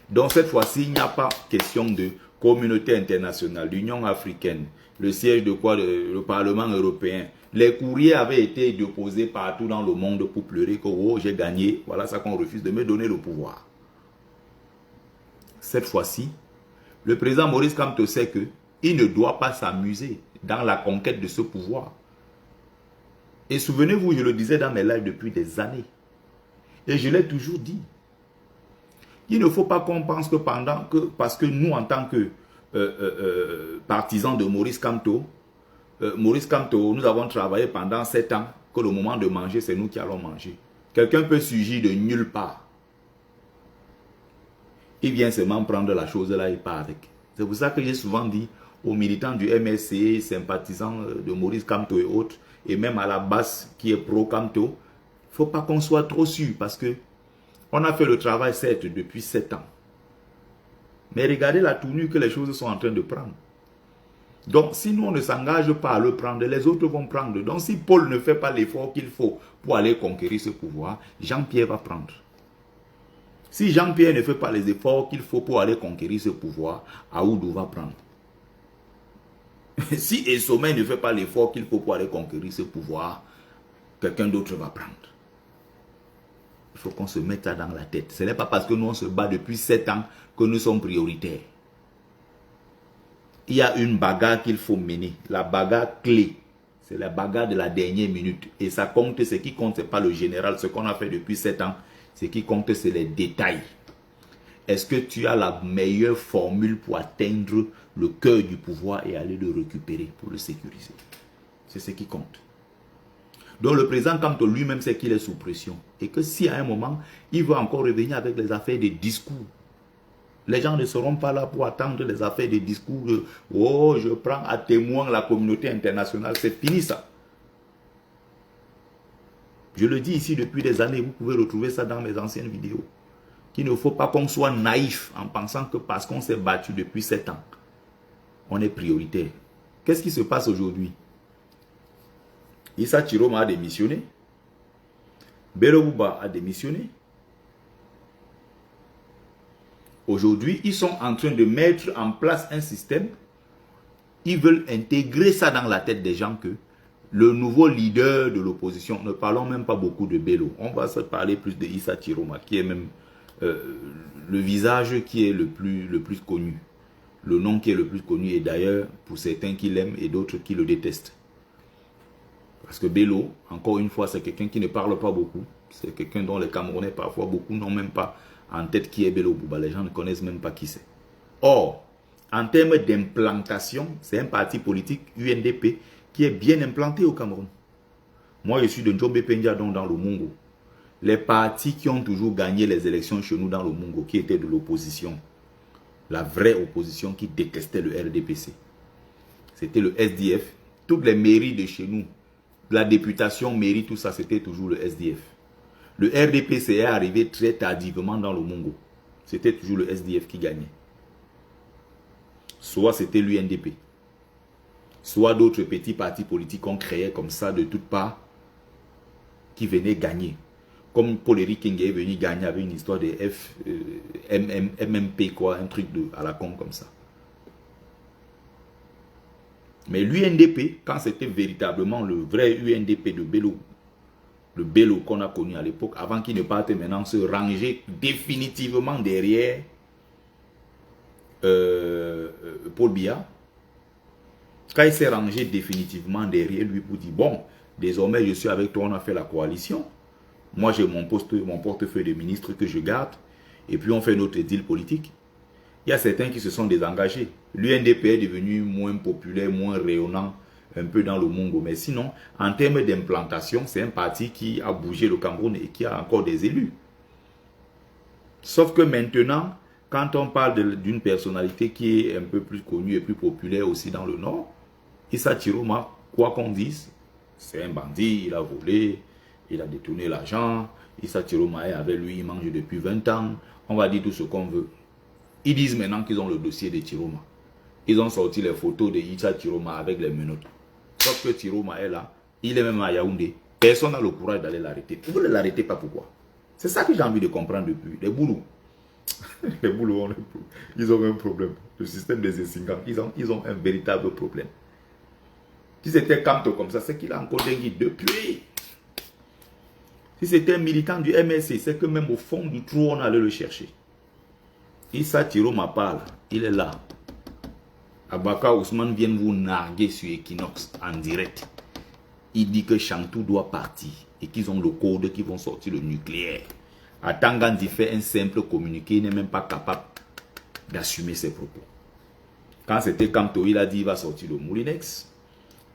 Donc cette fois-ci, il n'y a pas question de communauté internationale, l'Union africaine, le siège de quoi, le Parlement européen. Les courriers avaient été déposés partout dans le monde pour pleurer que oh, j'ai gagné, voilà ça qu'on refuse de me donner le pouvoir. Cette fois-ci, le président Maurice Kamto sait qu'il ne doit pas s'amuser dans la conquête de ce pouvoir. Et souvenez-vous, je le disais dans mes lives depuis des années. Et je l'ai toujours dit. Il ne faut pas qu'on pense que parce que nous, en tant que partisans de Maurice Kamto, nous avons travaillé pendant 7 ans, que le moment de manger, c'est nous qui allons manger. Quelqu'un peut surgir de nulle part. Il vient seulement prendre la chose là et part avec. C'est pour ça que j'ai souvent dit, aux militants du MSC, sympathisants de Maurice Kamto et autres, et même à la base qui est pro-Kamto, il ne faut pas qu'on soit trop sûr parce que on a fait le travail, certes, depuis 7 ans. Mais regardez la tournure que les choses sont en train de prendre. Donc, si nous, on ne s'engage pas à le prendre, les autres vont prendre. Donc, si Paul ne fait pas l'effort qu'il faut pour aller conquérir ce pouvoir, Jean-Pierre va prendre. Si Jean-Pierre ne fait pas les efforts qu'il faut pour aller conquérir ce pouvoir, Aoudou va prendre. Si Essomé ne fait pas l'effort qu'il faut pour aller conquérir ce pouvoir, quelqu'un d'autre va prendre. Il faut qu'on se mette ça dans la tête. Ce n'est pas parce que nous, on se bat depuis 7 ans que nous sommes prioritaires. Il y a une bagarre qu'il faut mener. La bagarre clé. C'est la bagarre de la dernière minute. Et ça compte, ce qui compte, ce n'est pas le général. Ce qu'on a fait depuis 7 ans, ce qui compte, c'est les détails. Est-ce que tu as la meilleure formule pour atteindre le cœur du pouvoir et aller le récupérer pour le sécuriser? C'est ce qui compte. Donc le président Kamto lui-même sait qu'il est sous pression. Et que si à un moment, il veut encore revenir avec les affaires de discours, les gens ne seront pas là pour attendre les affaires de discours de « Oh, je prends à témoin la communauté internationale ». C'est fini ça. Je le dis ici depuis des années, vous pouvez retrouver ça dans mes anciennes vidéos. Qu'il ne faut pas qu'on soit naïf en pensant que parce qu'on s'est battu depuis 7 ans, on est prioritaire. Qu'est-ce qui se passe aujourd'hui? Issa Chiroma a démissionné. Bello Bouba a démissionné. Aujourd'hui, ils sont en train de mettre en place un système. Ils veulent intégrer ça dans la tête des gens que le nouveau leader de l'opposition, ne parlons même pas beaucoup de Bello, on va se parler plus de Issa Chiroma, qui est même le visage qui est le plus connu. Le nom qui est le plus connu, et d'ailleurs, pour certains qui l'aiment et d'autres qui le détestent. Parce que Bello, encore une fois, c'est quelqu'un qui ne parle pas beaucoup. C'est quelqu'un dont les Camerounais, parfois, beaucoup n'ont même pas en tête qui est Bello Bouba. Les gens ne connaissent même pas qui c'est. Or, en termes d'implantation, c'est un parti politique, UNDP, qui est bien implanté au Cameroun. Moi, je suis de Njombe Pendia, donc dans le Mungo. Les partis qui ont toujours gagné les élections chez nous dans le Mungo, qui étaient de l'opposition, la vraie opposition qui détestait le RDPC, c'était le SDF. Toutes les mairies de chez nous, la députation, mairie, tout ça, c'était toujours le SDF. Le RDPC est arrivé très tardivement dans le Mungo. C'était toujours le SDF qui gagnait. Soit c'était l'UNDP. Soit d'autres petits partis politiques qu'on créait comme ça de toutes parts, qui venaient gagner. Comme Paul-Éric King est venu gagner avec une histoire de MMP, quoi, un truc à la con comme ça. Mais l'UNDP, quand c'était véritablement le vrai UNDP de Bello, le Bello qu'on a connu à l'époque, avant qu'il ne parte maintenant se ranger définitivement derrière Paul Biya, quand il s'est rangé définitivement derrière lui pour dire, bon, désormais je suis avec toi, on a fait la coalition, moi j'ai mon portefeuille de ministre que je garde, et puis on fait notre deal politique. Il y a certains qui se sont désengagés. L'UNDP est devenu moins populaire, moins rayonnant, un peu dans le Mungo. Mais sinon, en termes d'implantation, c'est un parti qui a bougé le Cameroun et qui a encore des élus. Sauf que maintenant, quand on parle d'une personnalité qui est un peu plus connue et plus populaire aussi dans le Nord, Issa Chiroma, quoi qu'on dise, c'est un bandit, il a volé, il a détourné l'argent, Issa Chiroma est avec lui, il mange depuis 20 ans, on va dire tout ce qu'on veut. Ils disent maintenant qu'ils ont le dossier de Chiroma. Ils ont sorti les photos de Issa Chiroma avec les menottes. Sauf que Chiroma est là, il est même à Yaoundé. Personne n'a le courage d'aller l'arrêter. Vous ne l'arrêtez pas, pourquoi? C'est ça que j'ai envie de comprendre depuis. Les boulous. Les boulous, ils ont un problème. Le système des Essingans, ils ont un véritable problème. Si c'était Kamto comme ça, c'est qu'il a encore des guides depuis. Si c'était un militant du MSC, c'est que même au fond du trou, on allait le chercher. Issa Chiroma parle, il est là. Abaka Ousmane vient vous narguer sur Equinox en direct. Il dit que Chantou doit partir et qu'ils ont le code qui vont sortir le nucléaire. À Tangandi fait un simple communiqué, il n'est même pas capable d'assumer ses propos. Quand c'était Kamto, il a dit qu'il va sortir le Moulinex.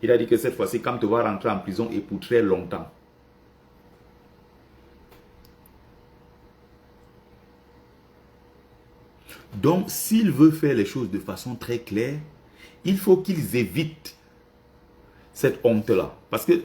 Il a dit que cette fois-ci, Kamto va rentrer en prison et pour très longtemps. Donc, s'il veut faire les choses de façon très claire, Il faut qu'ils évitent cette honte-là. Parce que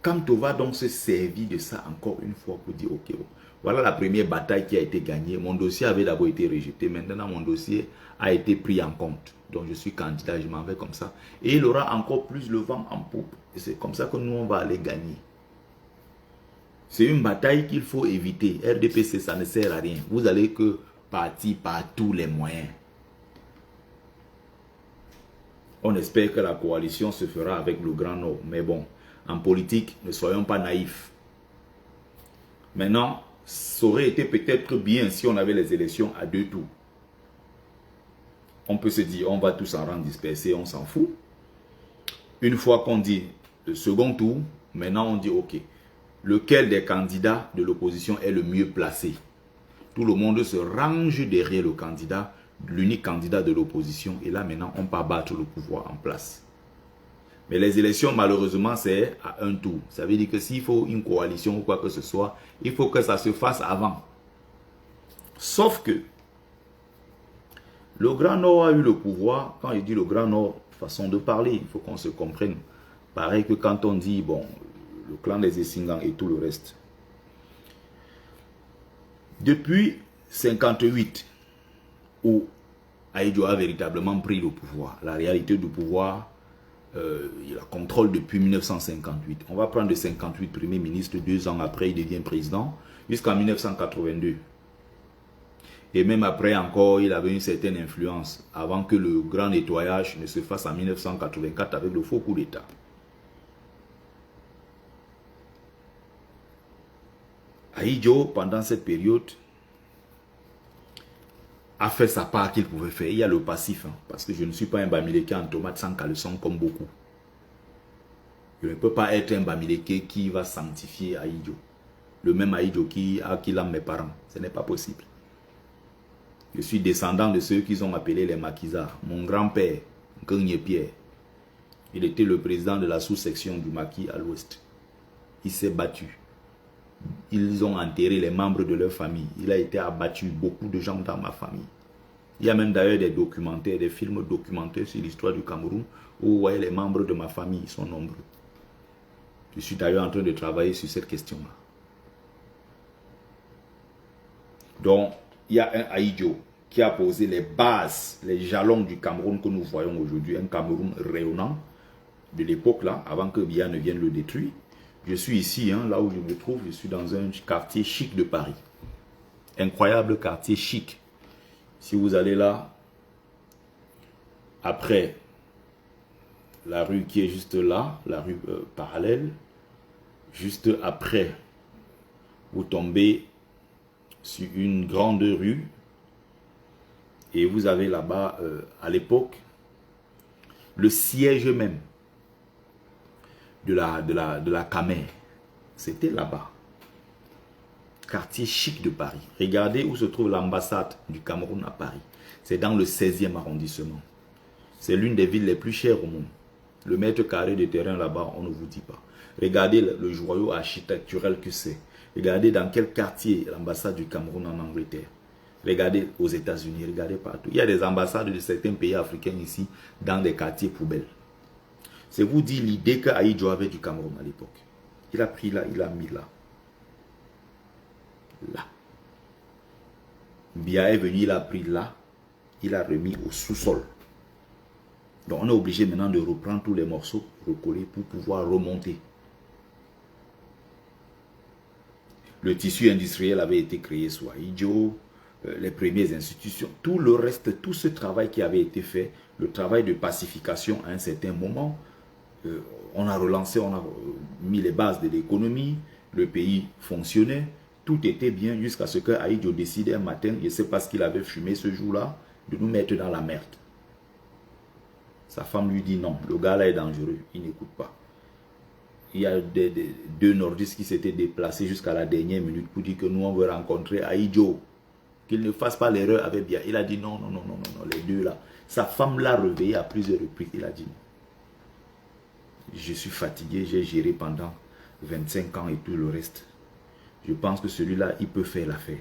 quand on va donc se servir de ça encore une fois pour dire, ok, voilà la première bataille qui a été gagnée. Mon dossier avait d'abord été rejeté. Maintenant, mon dossier a été pris en compte. Donc, je suis candidat, je m'en vais comme ça. Et il aura encore plus le vent en poupe. Et c'est comme ça que nous, on va aller gagner. C'est une bataille qu'il faut éviter. RDPC, ça ne sert à rien. Vous allez que partir par tous les moyens. On espère que la coalition se fera avec le Grand Nord. Mais bon, en politique, ne soyons pas naïfs. Maintenant, ça aurait été peut-être bien si on avait les élections à 2 tours. On peut se dire, on va tous en rendre dispersés, on s'en fout. Une fois qu'on dit le second tour, maintenant on dit, ok, lequel des candidats de l'opposition est le mieux placé? Tout le monde se range derrière le candidat, l'unique candidat de l'opposition. Et là, maintenant, on peut battre le pouvoir en place. Mais les élections, malheureusement, c'est à 1 tour. Ça veut dire que s'il faut une coalition ou quoi que ce soit, il faut que ça se fasse avant. Sauf que le Grand Nord a eu le pouvoir. Quand je dis le Grand Nord, façon de parler, il faut qu'on se comprenne. Pareil que quand on dit, bon, le clan des Essingans et tout le reste. Depuis 58, où Ahidjo a véritablement pris le pouvoir, la réalité du pouvoir, il a contrôle depuis 1958. On va prendre de 58 Premier ministre, 2 ans après, il devient président, jusqu'en 1982. Et même après encore, il avait une certaine influence, avant que le grand nettoyage ne se fasse en 1984 avec le faux coup d'État. Ahidjo, pendant cette période, a fait sa part qu'il pouvait faire. Il y a le passif, hein, parce que je ne suis pas un Bamileke en tomate sans caleçon comme beaucoup. Je ne peux pas être un Bamileke qui va sanctifier Ahidjo. Le même Ahidjo qui aime mes parents. Ce n'est pas possible. Je suis descendant de ceux qu'ils ont appelés les maquisards. Mon grand-père, Nganye Pierre, il était le président de la sous-section du maquis à l'ouest. Il s'est battu. Ils ont enterré les membres de leur famille. Il a été abattu, beaucoup de gens dans ma famille. Il y a même d'ailleurs des documentaires, des films documentaires sur l'histoire du Cameroun où vous voyez les membres de ma famille, ils sont nombreux. Je suis d'ailleurs en train de travailler sur cette question-là. Donc, il y a un Ahidjo qui a posé les bases, les jalons du Cameroun que nous voyons aujourd'hui. Un Cameroun rayonnant de l'époque là, avant que Biya ne vienne le détruire. Je suis ici, hein, là où je me trouve, je suis dans un quartier chic de Paris. Incroyable quartier chic. Si vous allez là, après la rue qui est juste là, la rue parallèle, juste après, vous tombez sur une grande rue et vous avez là-bas, à l'époque, le siège même de la Camer. C'était là-bas. Quartier chic de Paris. Regardez où se trouve l'ambassade du Cameroun à Paris. C'est dans le 16e arrondissement. C'est l'une des villes les plus chères au monde. Le mètre carré de terrain là-bas, on ne vous dit pas. Regardez le joyau architectural que c'est. Regardez dans quel quartier l'ambassade du Cameroun en Angleterre. Regardez aux États-Unis, regardez partout. Il y a des ambassades de certains pays africains ici, dans des quartiers poubelles. C'est vous dire l'idée qu'Ahidjo avait du Cameroun à l'époque. Il a pris là, il a mis là. Là. Biya est venu, il a pris là, il a remis au sous-sol. Donc on est obligé maintenant de reprendre tous les morceaux, recoller pour pouvoir remonter. Le tissu industriel avait été créé sous Ahidjo, les premières institutions, tout le reste, tout ce travail qui avait été fait, le travail de pacification à un certain moment, on a relancé, on a mis les bases de l'économie, le pays fonctionnait, tout était bien jusqu'à ce que Ahidjo décide un matin, je ne sais pas ce qu'il avait fumé ce jour-là, de nous mettre dans la merde. Sa femme lui dit non, le gars là est dangereux, il n'écoute pas. Il y a deux nordistes qui s'étaient déplacés jusqu'à la dernière minute pour dire que nous on veut rencontrer Ahidjo, qu'il ne fasse pas l'erreur avec Biya. Il a dit non, non, non, non, non, les deux là. Sa femme l'a réveillé à plusieurs reprises, il a dit non. Je suis fatigué, j'ai géré pendant 25 ans et tout le reste. Je pense que celui-là, il peut faire l'affaire.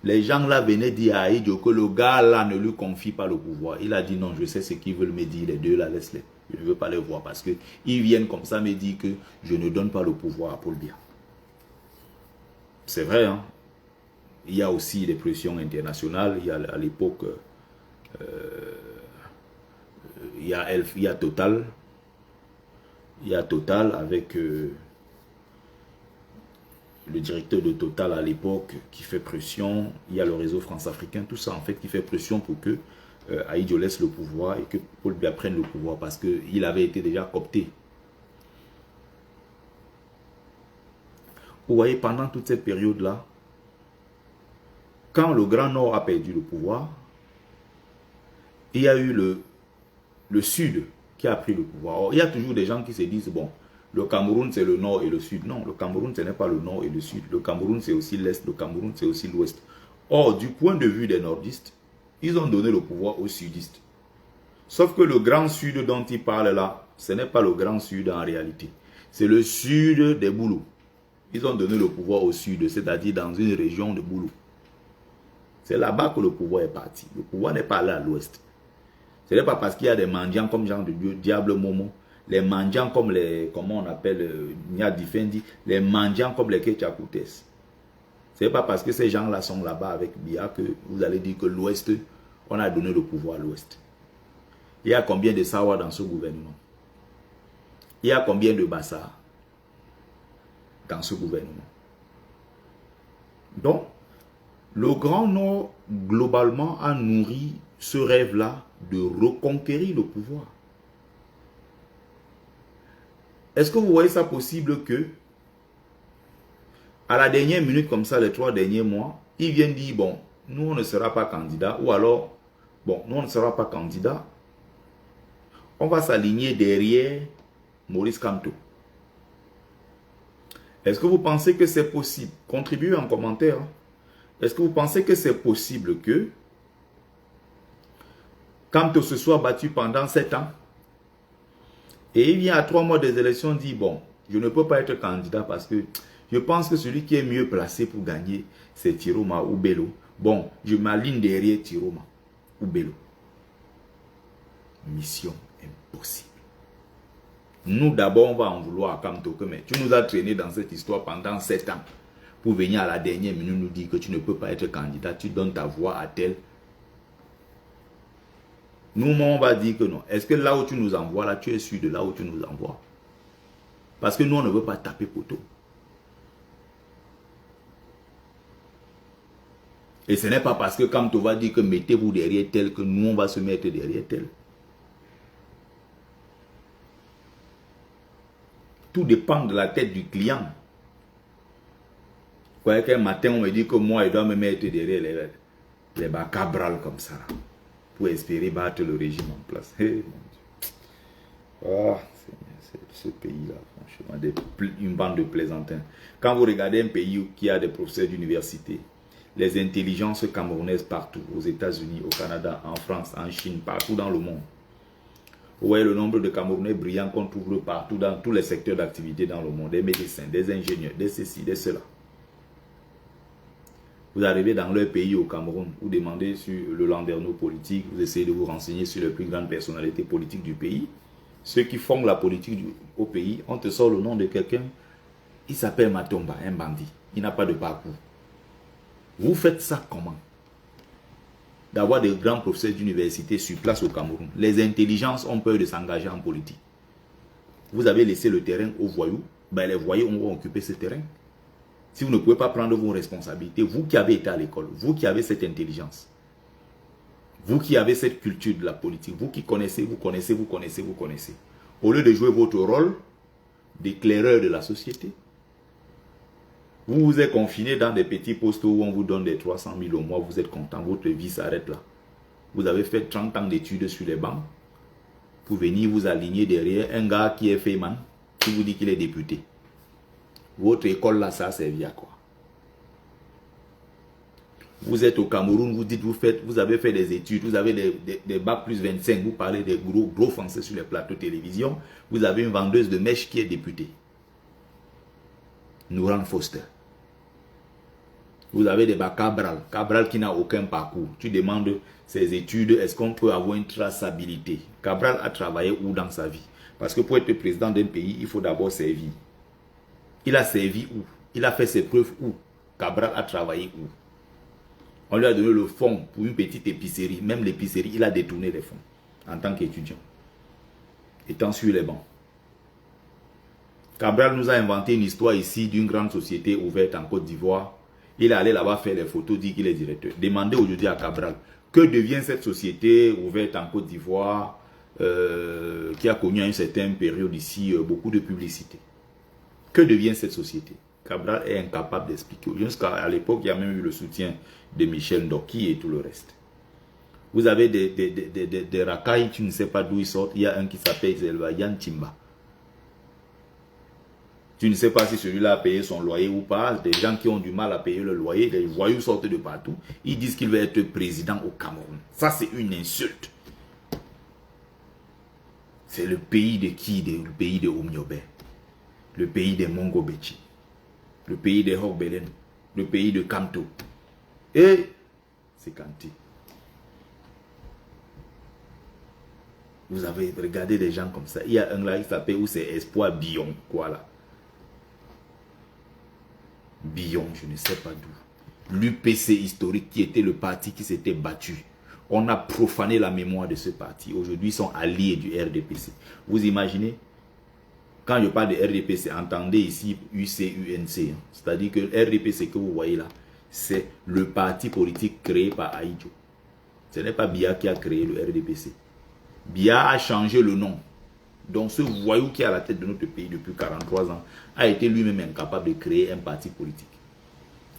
Les gens là venaient dire à Aïdjo que le gars là ne lui confie pas le pouvoir. Il a dit non, je sais ce qu'ils veulent me dire, les deux là, laisse-les. Je ne veux pas les voir parce qu'ils viennent comme ça me dire que je ne donne pas le pouvoir à Paul Biya. C'est vrai, hein. Il y a aussi des pressions internationales. Il y a à l'époque, il y a Total. Il y a Total avec le directeur de Total à l'époque qui fait pression. Il y a le réseau France-Africain, tout ça en fait qui fait pression pour que Aïdjo laisse le pouvoir et que Paul Biya prenne le pouvoir parce qu'il avait été déjà coopté. Vous voyez, pendant toute cette période-là, quand le Grand Nord a perdu le pouvoir, il y a eu le Sud qui a pris le pouvoir. Or, il y a toujours des gens qui se disent, bon, le Cameroun c'est le Nord et le Sud. Non, le Cameroun ce n'est pas le Nord et le Sud. Le Cameroun c'est aussi l'Est, le Cameroun c'est aussi l'Ouest. Or, du point de vue des nordistes, ils ont donné le pouvoir aux sudistes. Sauf que le Grand Sud dont ils parlent là, ce n'est pas le Grand Sud en réalité. C'est le Sud des Boulous. Ils ont donné le pouvoir au Sud, c'est-à-dire dans une région de Boulou. C'est là-bas que le pouvoir est parti. Le pouvoir n'est pas allé à l'Ouest. Ce n'est pas parce qu'il y a des mendiants comme Jean de Dieu, Diable Momo, les mendiants comme les, comment on appelle, Nya Difendi, les mendiants comme les Ketchakoutes. Ce n'est pas parce que ces gens-là sont là-bas avec Biya que vous allez dire que l'Ouest, on a donné le pouvoir à l'Ouest. Il y a combien de Sawa dans ce gouvernement? Il y a combien de Bassa dans ce gouvernement? Donc, le Grand Nord, globalement, a nourri ce rêve-là de reconquérir le pouvoir. Est-ce que vous voyez ça possible que, à la dernière minute, comme ça, les 3 derniers mois, ils viennent dire, bon, nous, on ne sera pas candidat, ou alors, bon, nous, on ne sera pas candidat, on va s'aligner derrière Maurice Kamto. Est-ce que vous pensez que c'est possible? Contribuez en commentaire. Est-ce que vous pensez que c'est possible que Kamto se soit battu pendant 7 ans et il vient à 3 mois des élections dit bon, je ne peux pas être candidat parce que je pense que celui qui est mieux placé pour gagner c'est Tiroma ou Bello. Bon, je m'aligne derrière Tiroma ou Bello. Mission impossible. Nous d'abord on va en vouloir à Kamto que mais tu nous as traîné dans cette histoire pendant 7 ans pour venir à la dernière minute nous dire que tu ne peux pas être candidat, tu donnes ta voix à tel. Nous, on va dire que non. Est-ce que là où tu nous envoies, là, tu es sûr de là où tu nous envoies? Parce que nous, on ne veut pas taper poteau. Et ce n'est pas parce que Kamto va dire que mettez-vous derrière tel que nous, on va se mettre derrière tel. Tout dépend de la tête du client. Vous voyez qu'un matin, on me dit que moi, il doit me mettre derrière les bacabral comme ça. Pour espérer battre le régime en place. Hey, mon Dieu. Ah, ce pays-là, franchement, une bande de plaisantins. Quand vous regardez un pays qui a des professeurs d'université, les intelligences camerounaises partout, aux États-Unis, au Canada, en France, en Chine, partout dans le monde. Vous voyez le nombre de Camerounais brillants qu'on trouve partout dans tous les secteurs d'activité dans le monde, des médecins, des ingénieurs, des ceci, des cela. Vous arrivez dans leur pays au Cameroun, vous demandez sur le landerneau politique, vous essayez de vous renseigner sur les plus grandes personnalités politiques du pays. Ceux qui font la politique au pays, on te sort le nom de quelqu'un, il s'appelle Matomba, un bandit. Il n'a pas de parcours. Vous faites ça comment? D'avoir des grands professeurs d'université sur place au Cameroun. Les intelligences ont peur de s'engager en politique. Vous avez laissé le terrain aux voyous, ben les voyous ont occupé ce terrain. Si vous ne pouvez pas prendre vos responsabilités, vous qui avez été à l'école, vous qui avez cette intelligence, vous qui avez cette culture de la politique, vous qui connaissez, vous connaissez. Au lieu de jouer votre rôle d'éclaireur de la société, vous vous êtes confiné dans des petits postes où on vous donne des 300 000 au mois, vous êtes content, votre vie s'arrête là. Vous avez fait 30 ans d'études sur les bancs pour venir vous aligner derrière un gars qui est Feyman, qui vous dit qu'il est député. Votre école là, ça a servi à quoi? Vous êtes au Cameroun, vous dites, vous avez fait des études, vous avez des bacs plus 25, vous parlez des gros français sur les plateaux de télévision, vous avez une vendeuse de mèches qui est députée. Nouran Foster. Vous avez des Cabral. Cabral qui n'a aucun parcours. Tu demandes ses études, est-ce qu'on peut avoir une traçabilité? Cabral a travaillé où dans sa vie? Parce que pour être président d'un pays, il faut d'abord servir. Il a servi où? Il a fait ses preuves où? Cabral a travaillé où? On lui a donné le fonds pour une petite épicerie. Même l'épicerie, il a détourné les fonds en tant qu'étudiant. Étant sur les bancs. Cabral nous a inventé une histoire ici d'une grande société ouverte en Côte d'Ivoire. Il est allé là-bas faire les photos, dit qu'il est directeur. Demandez aujourd'hui à Cabral, que devient cette société ouverte en Côte d'Ivoire qui a connu à une certaine période ici beaucoup de publicité? Que devient cette société? Cabral est incapable d'expliquer. Jusqu'à l'époque, il y a même eu le soutien de Michel Ndoki et tout le reste. Vous avez des racailles, tu ne sais pas d'où ils sortent. Il y a un qui s'appelle Yann Timba. Tu ne sais pas si celui-là a payé son loyer ou pas. Des gens qui ont du mal à payer le loyer, des voyous sortent de partout. Ils disent qu'il va être président au Cameroun. Ça, c'est une insulte. C'est le pays de qui? Le pays de Oumiobe. Le pays des Mongobechi. Le pays des Hogbelen. Le pays de Kanto. Et c'est Kanti. Vous avez regardé des gens comme ça. Il y a un là qui s'appelle, où c'est Espoir Billon. Quoi là? Billon, je ne sais pas d'où. L'UPC historique qui était le parti qui s'était battu. On a profané la mémoire de ce parti. Aujourd'hui, ils sont alliés du RDPC. Vous imaginez? Quand je parle de RDPC, entendez ici UCUNC. C'est-à-dire que le RDPC que vous voyez là, c'est le parti politique créé par Aïdjo. Ce n'est pas Biya qui a créé le RDPC. Biya a changé le nom. Donc ce voyou qui est à la tête de notre pays depuis 43 ans a été lui-même incapable de créer un parti politique.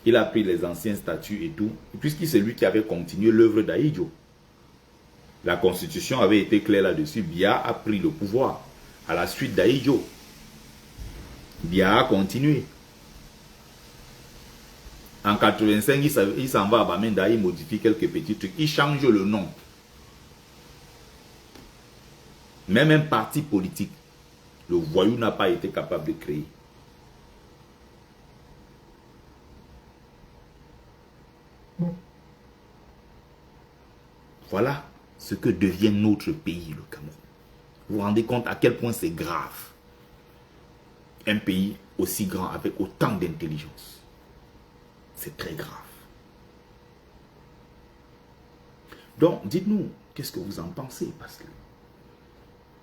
Il a pris les anciens statuts et tout, puisque c'est lui qui avait continué l'œuvre d'Aïdjo. La constitution avait été claire là-dessus. Biya a pris le pouvoir à la suite d'Aïdjo. Biya a continué. En 85, il s'en va à Bamenda, il modifie quelques petits trucs. Il change le nom. Même un parti politique, le voyou n'a pas été capable de créer. Voilà ce que devient notre pays, le Cameroun. Vous vous rendez compte à quel point c'est grave. Un pays aussi grand avec autant d'intelligence. C'est très grave. Donc, dites-nous, qu'est-ce que vous en pensez? Parce que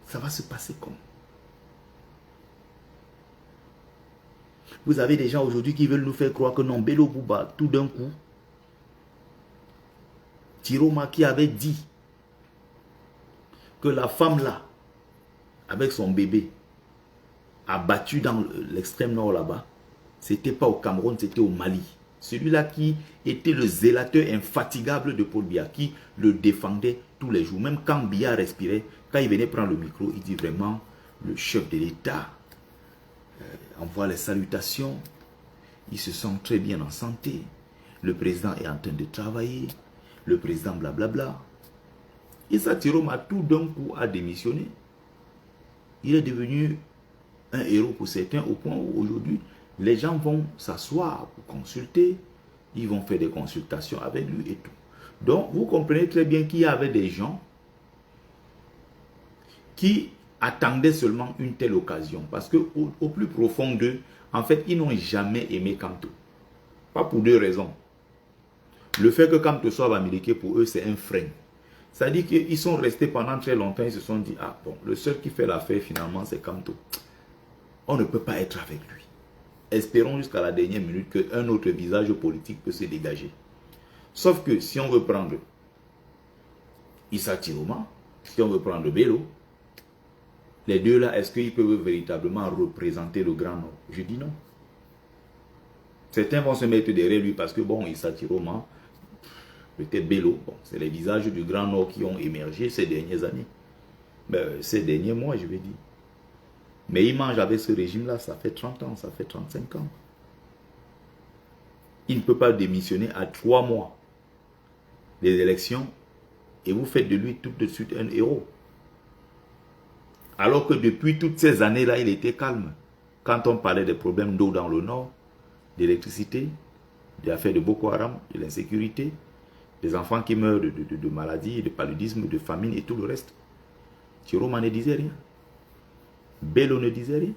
ça va se passer comme. Vous avez des gens aujourd'hui qui veulent nous faire croire que non, Bello Bouba, tout d'un coup, Tiroma qui avait dit que la femme là, avec son bébé, a battu dans l'extrême nord là-bas, c'était pas au Cameroun, c'était au Mali. Celui-là qui était le zélateur infatigable de Paul Biya, qui le défendait tous les jours. Même quand Biya respirait, quand il venait prendre le micro, il dit vraiment, le chef de l'État envoie les salutations, ils se sentent très bien en santé, le président est en train de travailler, le président blablabla. Issa Tiroma tout d'un coup a démissionné. Il est devenu un héros pour certains au point où aujourd'hui, les gens vont s'asseoir pour consulter, ils vont faire des consultations avec lui et tout. Donc, vous comprenez très bien qu'il y avait des gens qui attendaient seulement une telle occasion. Parce qu'au plus profond d'eux, en fait, ils n'ont jamais aimé Kamto. Pas pour deux raisons. Le fait que Kamto soit américain, pour eux, c'est un frein. C'est-à-dire qu'ils sont restés pendant très longtemps, ils se sont dit, ah bon, le seul qui fait l'affaire finalement, c'est Kamto. On ne peut pas être avec lui. Espérons jusqu'à la dernière minute qu'un autre visage politique peut se dégager. Sauf que si on veut prendre Issa Tiroma, si on veut prendre Bello, les deux là, est-ce qu'ils peuvent véritablement représenter le Grand Nord? Je dis non. Certains vont se mettre derrière lui parce que bon, Issa Tiroma, peut-être Bello, bon, c'est les visages du Grand Nord qui ont émergé ces dernières années. Ces derniers mois, je vais dire. Mais il mange avec ce régime-là, ça fait 30 ans, ça fait 35 ans. Il ne peut pas démissionner à 3 mois des élections et vous faites de lui tout de suite un héros. Alors que depuis toutes ces années-là, il était calme. Quand on parlait des problèmes d'eau dans le nord, d'électricité, des affaires de Boko Haram, de l'insécurité, des enfants qui meurent de maladies, de paludisme, de famine et tout le reste. Tiroma ne disait rien. Bello ne disait rien.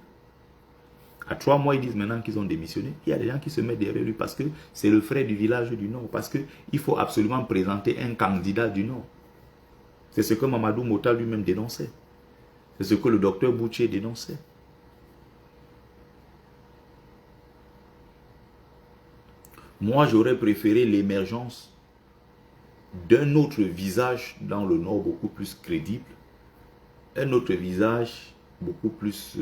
À 3 mois, ils disent maintenant qu'ils ont démissionné. Il y a des gens qui se mettent derrière lui parce que c'est le frère du village du Nord. Parce qu'il faut absolument présenter un candidat du Nord. C'est ce que Mamadou Mota lui-même dénonçait. C'est ce que le docteur Boucher dénonçait. Moi, j'aurais préféré l'émergence d'un autre visage dans le Nord beaucoup plus crédible. Un autre visage beaucoup plus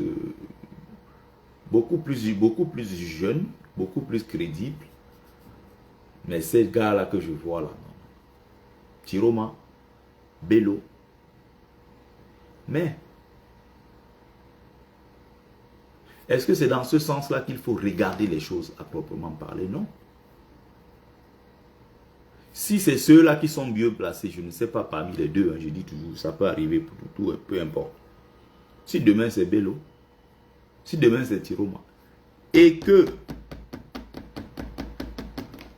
jeune, beaucoup plus crédible. Mais ces gars-là que je vois là, Tiroma, Bello. Mais, est-ce que c'est dans ce sens-là qu'il faut regarder les choses à proprement parler? Non. Si c'est ceux-là qui sont mieux placés, je ne sais pas parmi les deux, hein, je dis toujours, ça peut arriver pour tout, peu importe. Si demain c'est Bello, si demain c'est Tiroma, et que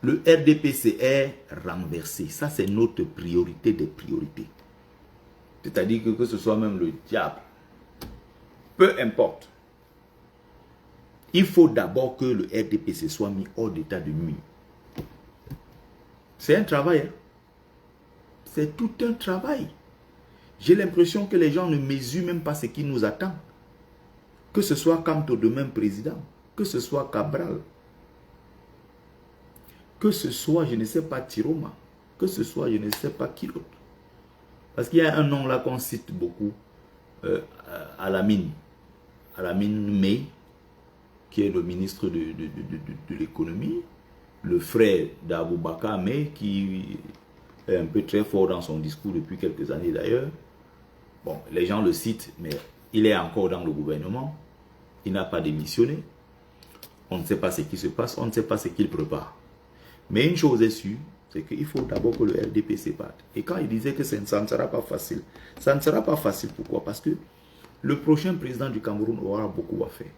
le RDPC est renversé, ça c'est notre priorité des priorités. C'est-à-dire que ce soit même le diable, peu importe. Il faut d'abord que le RDPC soit mis hors d'état de nuire. C'est un travail. Hein? C'est tout un travail. J'ai l'impression que les gens ne mesurent même pas ce qui nous attend. Que ce soit Kamto demain président, que ce soit Cabral, que ce soit, je ne sais pas, Tiroma, que ce soit, je ne sais pas qui d'autre. Parce qu'il y a un nom là qu'on cite beaucoup, Alamine May, qui est le ministre de l'économie, le frère d'Aboubakar May, qui est un peu très fort dans son discours depuis quelques années d'ailleurs. Bon, les gens le citent, mais il est encore dans le gouvernement. Il n'a pas démissionné. On ne sait pas ce qui se passe, on ne sait pas ce qu'il prépare. Mais une chose est sûre, c'est qu'il faut d'abord que le RDPC parte. Et quand il disait que ça ne sera pas facile, ça ne sera pas facile. Pourquoi? Parce que le prochain président du Cameroun aura beaucoup à faire.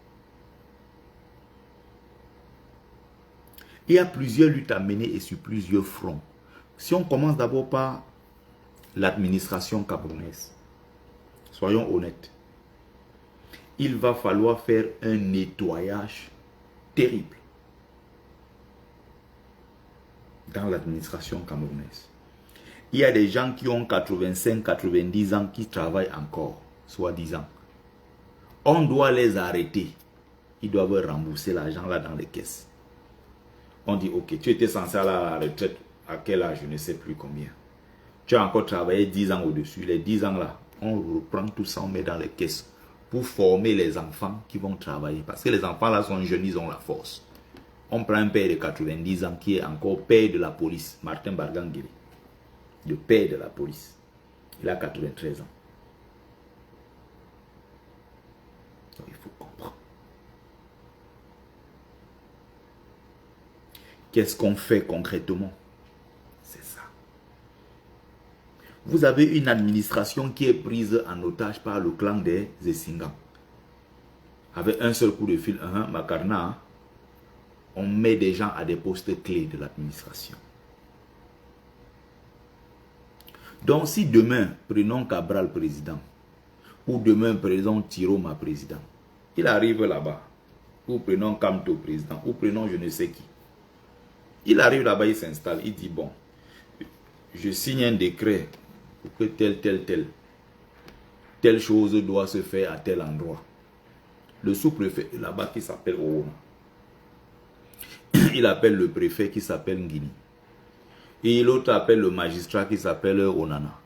Il y a plusieurs luttes à mener et sur plusieurs fronts. Si on commence d'abord par l'administration camerounaise, soyons honnêtes, il va falloir faire un nettoyage terrible dans l'administration camerounaise. Il y a des gens qui ont 85, 90 ans qui travaillent encore, soi-disant. On doit les arrêter. Ils doivent rembourser l'argent là dans les caisses. On dit, ok, tu étais censé aller à la retraite, à quel âge, je ne sais plus combien. Tu as encore travaillé 10 ans au-dessus. Les 10 ans là, on reprend tout ça, on met dans les caisses pour former les enfants qui vont travailler. Parce que les enfants là sont jeunes, ils ont la force. On prend un père de 90 ans qui est encore père de la police, Martin Bargangeli, le père de la police. Il a 93 ans. Donc, il faut comprendre. Qu'est-ce qu'on fait concrètement? C'est ça. Vous avez une administration qui est prise en otage par le clan des Essingans. Avec un seul coup de fil, Makarna, on met des gens à des postes clés de l'administration. Donc si demain, prenons Cabral président, ou demain, prenons Tiroma président, il arrive là-bas, ou prenons Kamto président, ou prenons je ne sais qui. Il arrive là-bas, il s'installe, il dit, bon, je signe un décret pour que telle chose doit se faire à tel endroit. Le sous-préfet là-bas qui s'appelle Oona. Il appelle le préfet qui s'appelle Nguini. Et l'autre appelle le magistrat qui s'appelle Onana.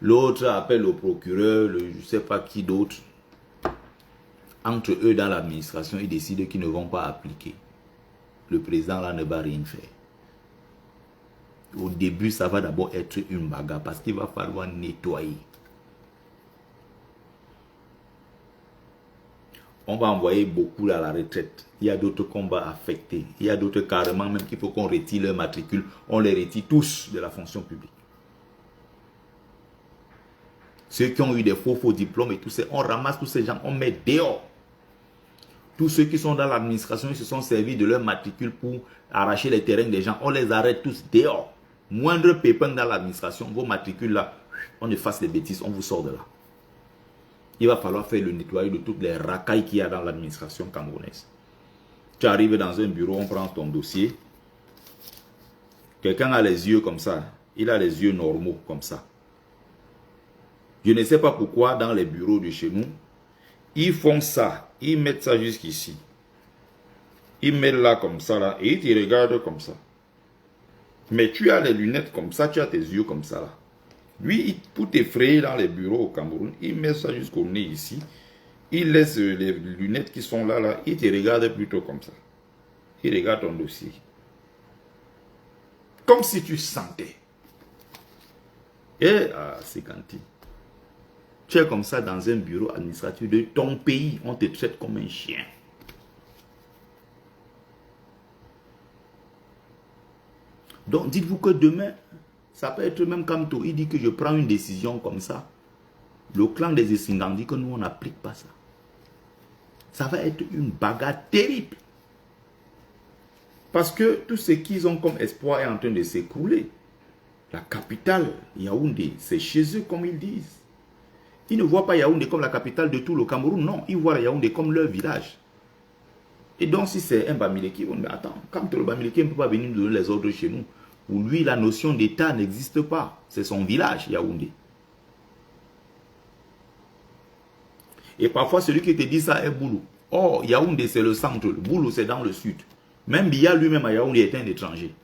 L'autre appelle le procureur, je ne sais pas qui d'autre. Entre eux dans l'administration, ils décident qu'ils ne vont pas appliquer. Le président là ne va rien faire. Au début, ça va d'abord être une bagarre parce qu'il va falloir nettoyer. On va envoyer beaucoup à la retraite. Il y a d'autres qu'on va affecter. Il y a d'autres carrément même qu'il faut qu'on retire leur matricule. On les retire tous de la fonction publique. Ceux qui ont eu des faux diplômes et tout ça, on ramasse tous ces gens, on met dehors. Tous ceux qui sont dans l'administration, ils se sont servis de leur matricule pour arracher les terrains des gens. On les arrête tous dehors. Moindre pépin dans l'administration, vos matricules là, on efface les bêtises, on vous sort de là. Il va falloir faire le nettoyage de toutes les racailles qu'il y a dans l'administration camerounaise. Tu arrives dans un bureau, on prend ton dossier. Quelqu'un a les yeux comme ça. Il a les yeux normaux comme ça. Je ne sais pas pourquoi dans les bureaux de chez nous, ils font ça. Ils mettent ça jusqu'ici. Ils mettent là comme ça là. Et ils te regardent comme ça. Mais tu as les lunettes comme ça. Tu as tes yeux comme ça là. Lui, pour t'effrayer dans les bureaux au Cameroun, il met ça jusqu'au nez ici. Il laisse les lunettes qui sont là, là. Il te regarde plutôt comme ça. Il regarde ton dossier. Comme si tu sentais. Et, c'est Kanti. Tu es comme ça dans un bureau administratif de ton pays. On te traite comme un chien. Donc, dites-vous que demain, ça peut être même comme tout. Il dit que je prends une décision comme ça. Le clan des Essingans dit que nous, on n'applique pas ça. Ça va être une bagarre terrible. Parce que tout ce qu'ils ont comme espoir est en train de s'écrouler. La capitale, Yaoundé, c'est chez eux comme ils disent. Ils ne voient pas Yaoundé comme la capitale de tout le Cameroun. Non, ils voient Yaoundé comme leur village. Et donc, si c'est un Bamileke, ils vont dire, attends, quand le Bamileke ne peut pas venir nous donner les ordres chez nous, pour lui, la notion d'État n'existe pas. C'est son village, Yaoundé. Et parfois, celui qui te dit ça est Boulou. Or, Yaoundé, c'est le centre. Boulou, c'est dans le sud. Même Biya lui-même à Yaoundé est un étranger.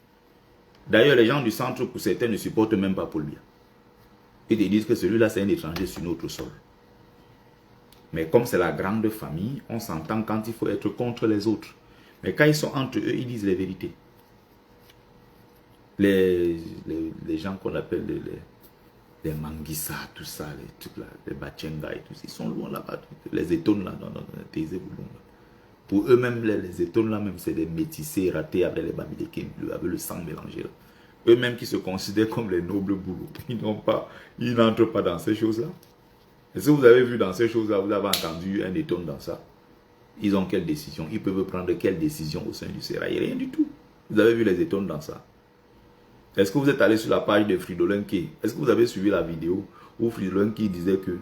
D'ailleurs, les gens du centre, pour certains, ne supportent même pas Paul Biya. Ils te disent que celui-là, c'est un étranger sur notre sol. Mais comme c'est la grande famille, on s'entend quand il faut être contre les autres. Mais quand ils sont entre eux, ils disent les vérités. Les gens qu'on appelle les Manguissa, tout ça, les trucs là, les Bachenga et tout ça, ils sont loin là-bas. Les étones là, dans Tézé Boulonga. Pour eux-mêmes, les étones là, même, c'est des métissés ratés avec les Bamileke, avec le sang mélangé là. Eux-mêmes qui se considèrent comme les nobles boulous, ils n'entrent pas dans ces choses-là. Est-ce que vous avez vu dans ces choses-là, vous avez entendu un étonne dans ça? Ils ont quelle décision? Ils peuvent prendre quelle décision au sein du Sérail? Rien du tout. Vous avez vu les étonnes dans ça? Est-ce que vous êtes allé sur la page de Fridolin Key? Est-ce que vous avez suivi la vidéo où Fridolin Key disait que...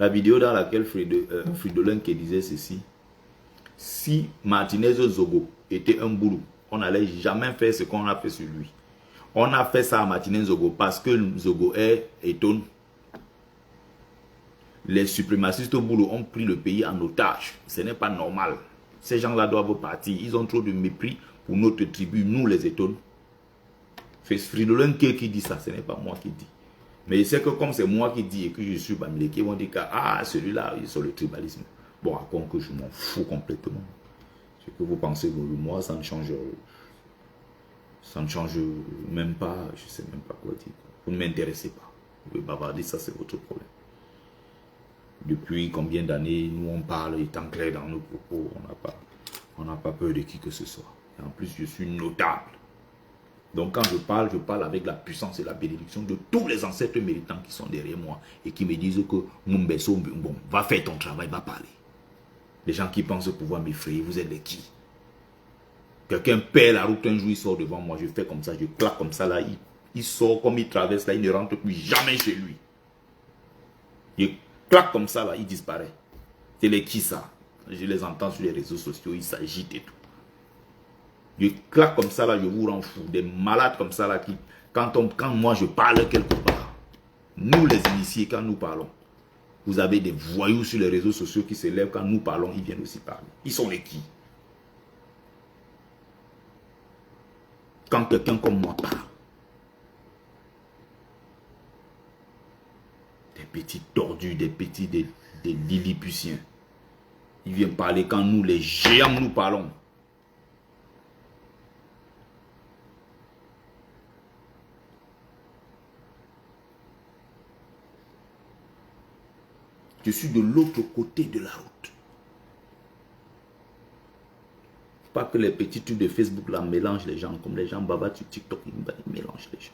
La vidéo dans laquelle Fridolin Key disait ceci. Si Martinez Zogo était un boulot, on n'allait jamais faire ce qu'on a fait sur lui. On a fait ça à Martinez Zogo parce que Zogo est étonné. Les suprémacistes au boulot ont pris le pays en otage. Ce n'est pas normal. Ces gens-là doivent partir. Ils ont trop de mépris pour notre tribu, nous les étonnes. C'est Fridolin qui dit ça, ce n'est pas moi qui dis. Mais c'est que comme c'est moi qui dis et que je suis Bamileke, ils vont dire que ah, celui-là, il est sur le tribalisme. Bon, à quoi que je m'en fous complètement. Ce que vous pensez de moi, ça ne change même pas, je ne sais même pas quoi dire. Vous ne m'intéressez pas. Vous pouvez bavarder, ça c'est votre problème. Depuis combien d'années, nous on parle étant clair dans nos propos, on n'a pas peur de qui que ce soit. Et en plus, je suis notable. Donc quand je parle avec la puissance et la bénédiction de tous les ancêtres méritants qui sont derrière moi et qui me disent que Mumbeso, bon, va faire ton travail, va parler. Les gens qui pensent pouvoir m'effrayer, vous êtes de qui? Quelqu'un perd la route un jour, il sort devant moi, je fais comme ça, je claque comme ça là, il sort comme il traverse là, il ne rentre plus jamais chez lui. Je claque comme ça là, il disparaît. C'est les qui ça? Je les entends sur les réseaux sociaux, ils s'agitent et tout. Je claque comme ça là, je vous rends fou. Des malades comme ça là, qui, quand moi je parle quelque part, nous les initiés, quand nous parlons, vous avez des voyous sur les réseaux sociaux qui se lèvent, quand nous parlons, ils viennent aussi parler. Ils sont les qui? Quand quelqu'un comme moi parle, des petits tordus, des lilliputiens, ils viennent parler quand nous, les géants, nous parlons. Je suis de l'autre côté de la route. Pas que les petits trucs de Facebook là mélangent les gens, comme les gens bavardent sur TikTok, ils mélangent les gens.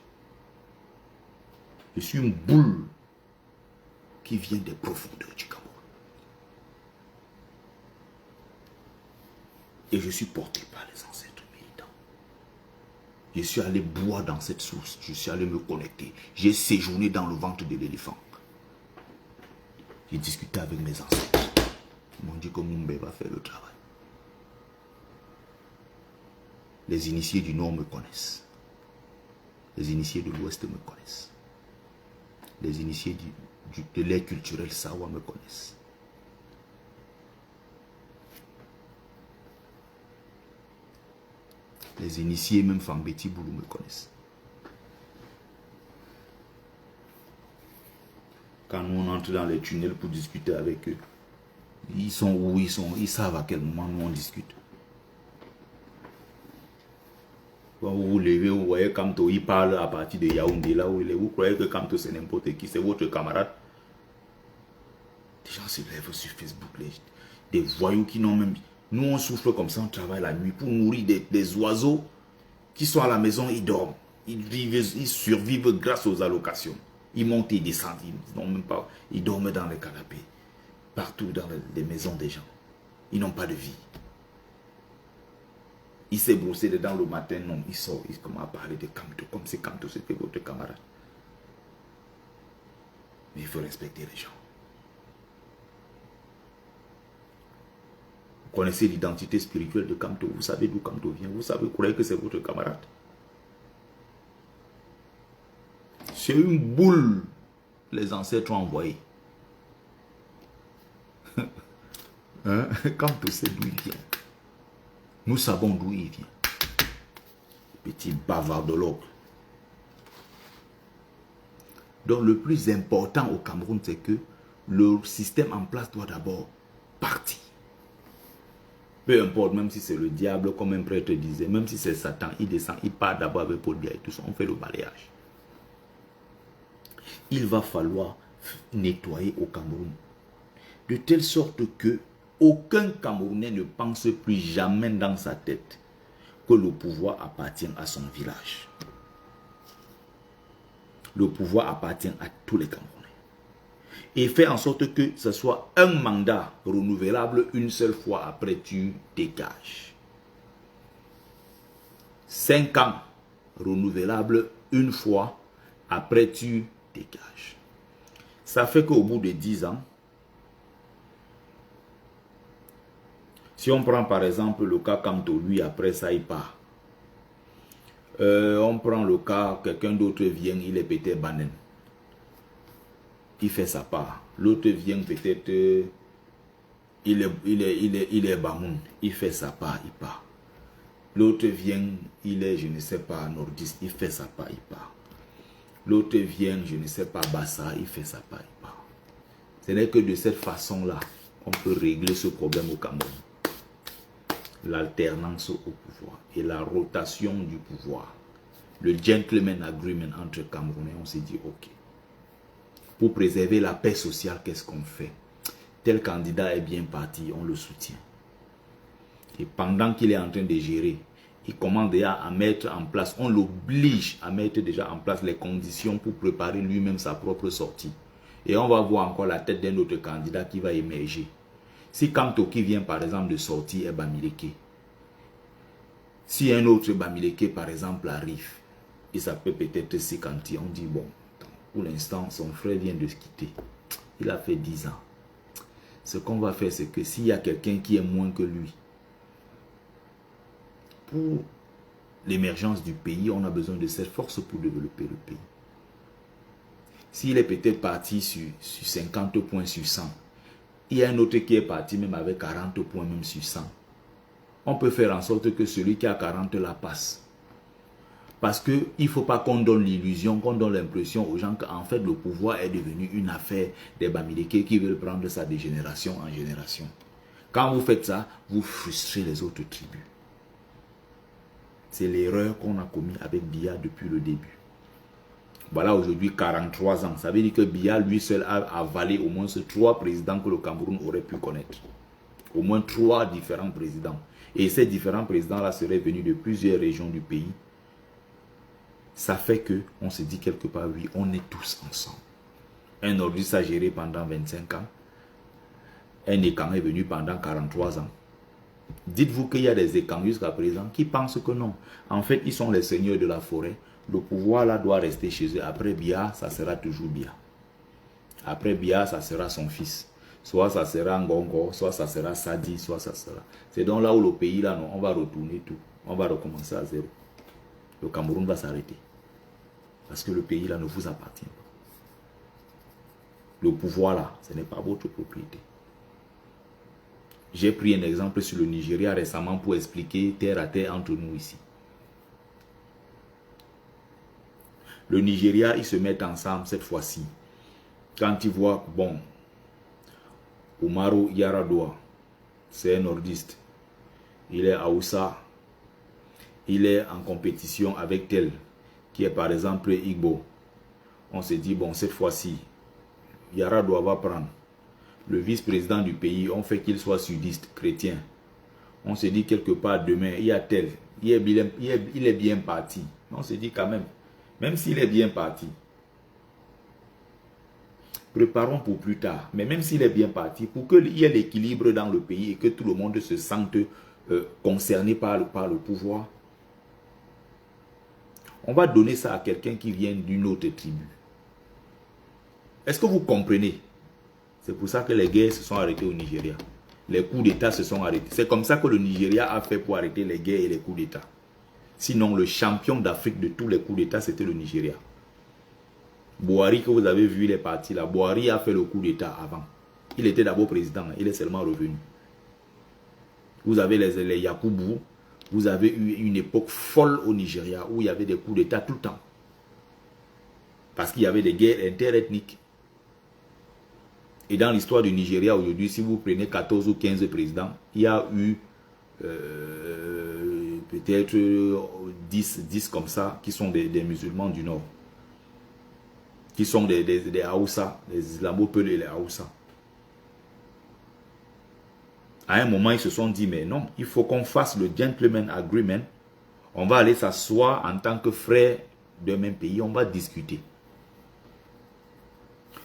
Je suis une boule. qui vient des profondeurs du Cameroun. Et je suis porté par les ancêtres militants. Je suis allé boire dans cette source. Je suis allé me connecter. J'ai séjourné dans le ventre de l'éléphant. J'ai discuté avec mes ancêtres. Ils m'ont dit que Mumbe va faire le travail. Les initiés du Nord me connaissent. Les initiés de l'Ouest me connaissent. Les initiés de l'ère culturelle Sawa me connaissent. Les initiés, même Fambeti Boulou, me connaissent. Quand nous on entre dans les tunnels pour discuter avec eux, ils sont où ils sont, ils savent à quel moment nous on discute. Quand vous vous levez, vous voyez Kamto, il parle à partir de Yaoundé, là où il est. Vous croyez que Kamto c'est n'importe qui, c'est votre camarade. Des gens se lèvent sur Facebook, des voyous qui n'ont même... Nous on souffle comme ça, on travaille la nuit pour nourrir des oiseaux qui sont à la maison, ils dorment. Ils survivent grâce aux allocations. Ils montent et descendent, ils dorment dans les canapés. Partout dans les maisons des gens. Ils n'ont pas de vie. Il s'est brossé dedans le matin, non, il sort, il commence à parler de Kamto, comme si Kamto c'était votre camarade. Mais il faut respecter les gens. Vous connaissez l'identité spirituelle de Kamto, vous savez d'où Kamto vient, vous savez, vous croyez que c'est votre camarade. C'est une boule, les ancêtres ont envoyé. Hein? Kamto sait d'où il vient. Nous savons d'où il vient. Petit bavardologue. Donc le plus important au Cameroun, c'est que le système en place doit d'abord partir. Peu importe, même si c'est le diable, comme un prêtre disait, même si c'est Satan, il descend, il part d'abord avec Paul Biya et tout ça, on fait le balayage. Il va falloir nettoyer au Cameroun. De telle sorte que aucun Camerounais ne pense plus jamais dans sa tête que le pouvoir appartient à son village. Le pouvoir appartient à tous les Camerounais. Et faire en sorte que ce soit un mandat renouvelable une seule fois, après tu dégages. 5 ans renouvelable une fois, après tu dégages. Ça fait qu'au bout de 10 ans, si on prend par exemple le cas Kamto, lui après ça il part. On prend le cas, quelqu'un d'autre vient, il est peut-être Banen. Il fait sa part. L'autre vient peut-être, il est Bamoun, il fait sa part, il part. L'autre vient, il est, je ne sais pas, nordiste, il fait sa part, il part. L'autre vient, je ne sais pas, Bassa, il fait sa part, il part. Ce n'est que de cette façon-là qu'on peut régler ce problème au Cameroun. L'alternance au pouvoir et la rotation du pouvoir. Le gentleman agreement entre Camerounais, on s'est dit ok. Pour préserver la paix sociale, qu'est-ce qu'on fait? Tel candidat est bien parti, on le soutient. Et pendant qu'il est en train de gérer, il commence déjà à mettre en place, on l'oblige à mettre déjà en place les conditions pour préparer lui-même sa propre sortie. Et on va voir encore la tête d'un autre candidat qui va émerger. Si Kamto qui vient par exemple de sortir est Bamileke, si un autre Bamileke par exemple arrive, il s'appelle peut-être Sekanti, on dit bon, pour l'instant son frère vient de se quitter, il a fait 10 ans. Ce qu'on va faire, c'est que s'il y a quelqu'un qui est moins que lui, pour l'émergence du pays, on a besoin de cette force pour développer le pays. S'il est peut-être parti sur 50 points sur 100, il y a un autre qui est parti même avec 40 points même sur 100. On peut faire en sorte que celui qui a 40 la passe. Parce qu'il ne faut pas qu'on donne l'illusion, qu'on donne l'impression aux gens qu'en fait le pouvoir est devenu une affaire des Bamileke qui veulent prendre ça de génération en génération. Quand vous faites ça, vous frustrez les autres tribus. C'est l'erreur qu'on a commise avec Biya depuis le début. Voilà aujourd'hui 43 ans. Ça veut dire que Biya lui seul a avalé au moins 3 présidents que le Cameroun aurait pu connaître. Au moins 3 différents présidents. Et ces différents présidents-là seraient venus de plusieurs régions du pays. Ça fait que on se dit quelque part, oui, on est tous ensemble. Un nordiste a géré pendant 25 ans. Un Ékan est venu pendant 43 ans. Dites-vous qu'il y a des Ékans jusqu'à présent qui pensent que non. En fait, ils sont les seigneurs de la forêt. Le pouvoir là doit rester chez eux. Après Biya, ça sera toujours Biya. Après Biya, ça sera son fils. Soit ça sera Ngongo, soit ça sera Sadi, soit ça sera. C'est donc là où le pays là, non, on va retourner tout. On va recommencer à zéro. Le Cameroun va s'arrêter. Parce que le pays là ne vous appartient pas. Le pouvoir là, ce n'est pas votre propriété. J'ai pris un exemple sur le Nigeria récemment pour expliquer terre à terre entre nous ici. Le Nigeria, ils se mettent ensemble cette fois-ci. Quand ils voient, bon, Umaru Yar'Adua, c'est un nordiste. Il est Hausa. Il est en compétition avec tel, qui est par exemple Igbo. On se dit, bon, cette fois-ci, Yar'Adua va prendre le vice-président du pays, on fait qu'il soit sudiste, chrétien. On se dit quelque part demain, il y a tel, il est bien parti. On se dit quand même s'il est bien parti, préparons pour plus tard. Mais même s'il est bien parti, pour qu'il y ait l'équilibre dans le pays et que tout le monde se sente concerné par le pouvoir, on va donner ça à quelqu'un qui vient d'une autre tribu. Est-ce que vous comprenez? C'est pour ça que les guerres se sont arrêtées au Nigeria. Les coups d'État se sont arrêtés. C'est comme ça que le Nigeria a fait pour arrêter les guerres et les coups d'État. Sinon, le champion d'Afrique de tous les coups d'État, c'était le Nigeria. Buhari, que vous avez vu, il est parti là. Buhari a fait le coup d'État avant. Il était d'abord président, il est seulement revenu. Vous avez les Yakubu. Vous avez eu une époque folle au Nigeria où il y avait des coups d'État tout le temps. Parce qu'il y avait des guerres interethniques. Et dans l'histoire du Nigeria aujourd'hui, si vous prenez 14 ou 15 présidents, il y a eu peut-être 10 comme ça qui sont des musulmans du Nord. Qui sont des Haoussa, des Islamo-Peul et les Haoussa. À un moment, ils se sont dit, mais non, il faut qu'on fasse le gentleman agreement. On va aller s'asseoir en tant que frères d'un même pays, on va discuter.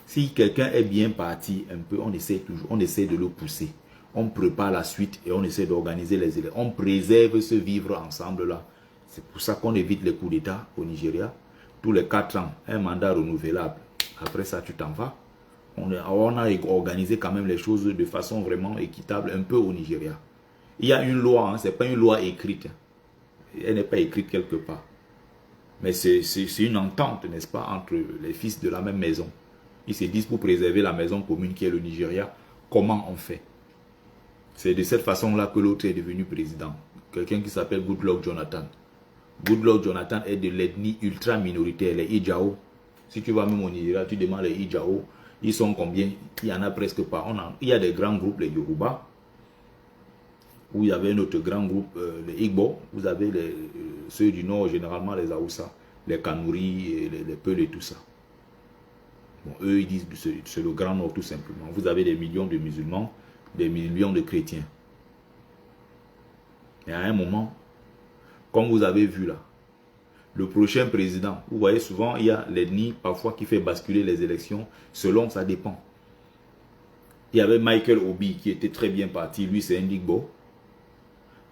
Si quelqu'un est bien parti un peu, on essaie de le pousser. On prépare la suite et on essaie d'organiser les élections. On préserve ce vivre ensemble là. C'est pour ça qu'on évite les coups d'État au Nigeria. Tous les 4 ans, un mandat renouvelable. Après ça, tu t'en vas. On a organisé quand même les choses de façon vraiment équitable un peu au Nigeria. Il y a une loi, hein, ce n'est pas une loi écrite. Elle n'est pas écrite quelque part. Mais c'est une entente, n'est-ce pas, entre les fils de la même maison. Ils se disent pour préserver la maison commune qui est le Nigeria, comment on fait? C'est de cette façon-là que l'autre est devenu président. Quelqu'un qui s'appelle Goodluck Jonathan. Goodluck Jonathan est de l'ethnie ultra minoritaire, les Ijao. Si tu vas même au Nigeria, tu demandes les Ijao. Ils sont combien? Il n'y en a presque pas. Il y a des grands groupes, les Yoruba, où il y avait un autre grand groupe, les Igbo. Vous avez ceux du Nord, généralement les Haoussa, les Kanuri, les Peul et tout ça. Bon, eux, ils disent que c'est le Grand Nord tout simplement. Vous avez des millions de musulmans, des millions de chrétiens. Et à un moment, comme vous avez vu là, le prochain président, vous voyez souvent, il y a l'ethnie parfois qui fait basculer les élections, selon ça dépend. Il y avait Michael Obi qui était très bien parti, lui c'est un Igbo.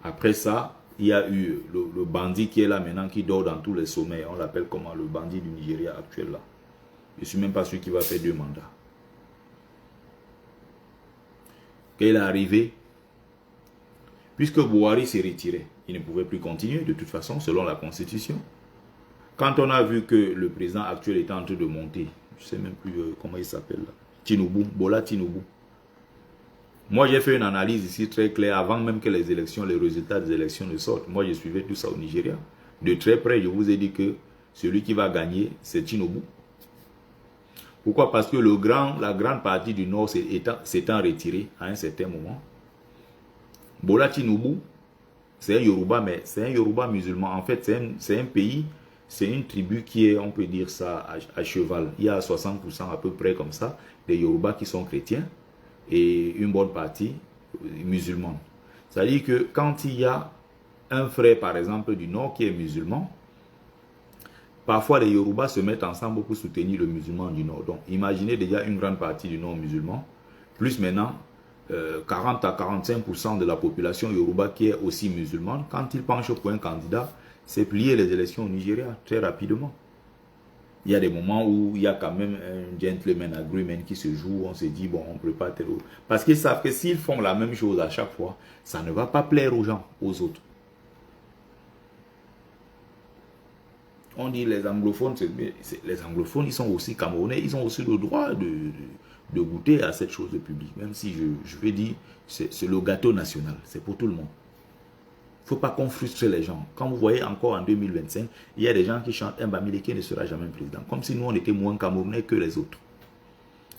Après ça, il y a eu le bandit qui est là maintenant, qui dort dans tous les sommets. On l'appelle comment? Le bandit du Nigeria actuel là. Je ne suis même pas sûr qu'il va faire 2 mandats. Quand il est arrivé, puisque Buhari s'est retiré, il ne pouvait plus continuer de toute façon selon la constitution. Quand on a vu que le président actuel était en train de monter, je ne sais même plus comment il s'appelle là, Tinubu, Bola Tinubu. Moi j'ai fait une analyse ici très claire avant même que les élections, les résultats des élections ne sortent. Moi je suivais tout ça au Nigeria. De très près, je vous ai dit que celui qui va gagner, c'est Tinubu. Pourquoi? Parce que la grande partie du Nord s'étant retirée à un certain moment. Bola Tinubu, c'est un Yoruba, mais c'est un Yoruba musulman. En fait, c'est un pays, c'est une tribu qui est, on peut dire ça, à cheval. Il y a 60% à peu près comme ça, des Yoruba qui sont chrétiens et une bonne partie musulmane. C'est-à-dire que quand il y a un frère, par exemple, du Nord qui est musulman, Parfois, les Yoruba se mettent ensemble pour soutenir le musulman du Nord. Donc, imaginez déjà une grande partie du Nord musulman, plus maintenant 40 à 45% de la population Yoruba qui est aussi musulmane. Quand ils penchent pour un candidat, c'est plier les élections au Nigeria très rapidement. Il y a des moments où il y a quand même un gentleman agreement qui se joue. On se dit, bon, on ne peut pas tel autre. Parce qu'ils savent que s'ils font la même chose à chaque fois, ça ne va pas plaire aux gens, aux autres. On dit les anglophones, les anglophones, ils sont aussi camerounais, ils ont aussi le droit de goûter à cette chose publique. Même si je vais dire, c'est le gâteau national, c'est pour tout le monde. Il ne faut pas qu'on frustre les gens. Quand vous voyez encore en 2025, il y a des gens qui chantent « Mbamileke ne sera jamais président ». Comme si nous, on était moins camerounais que les autres.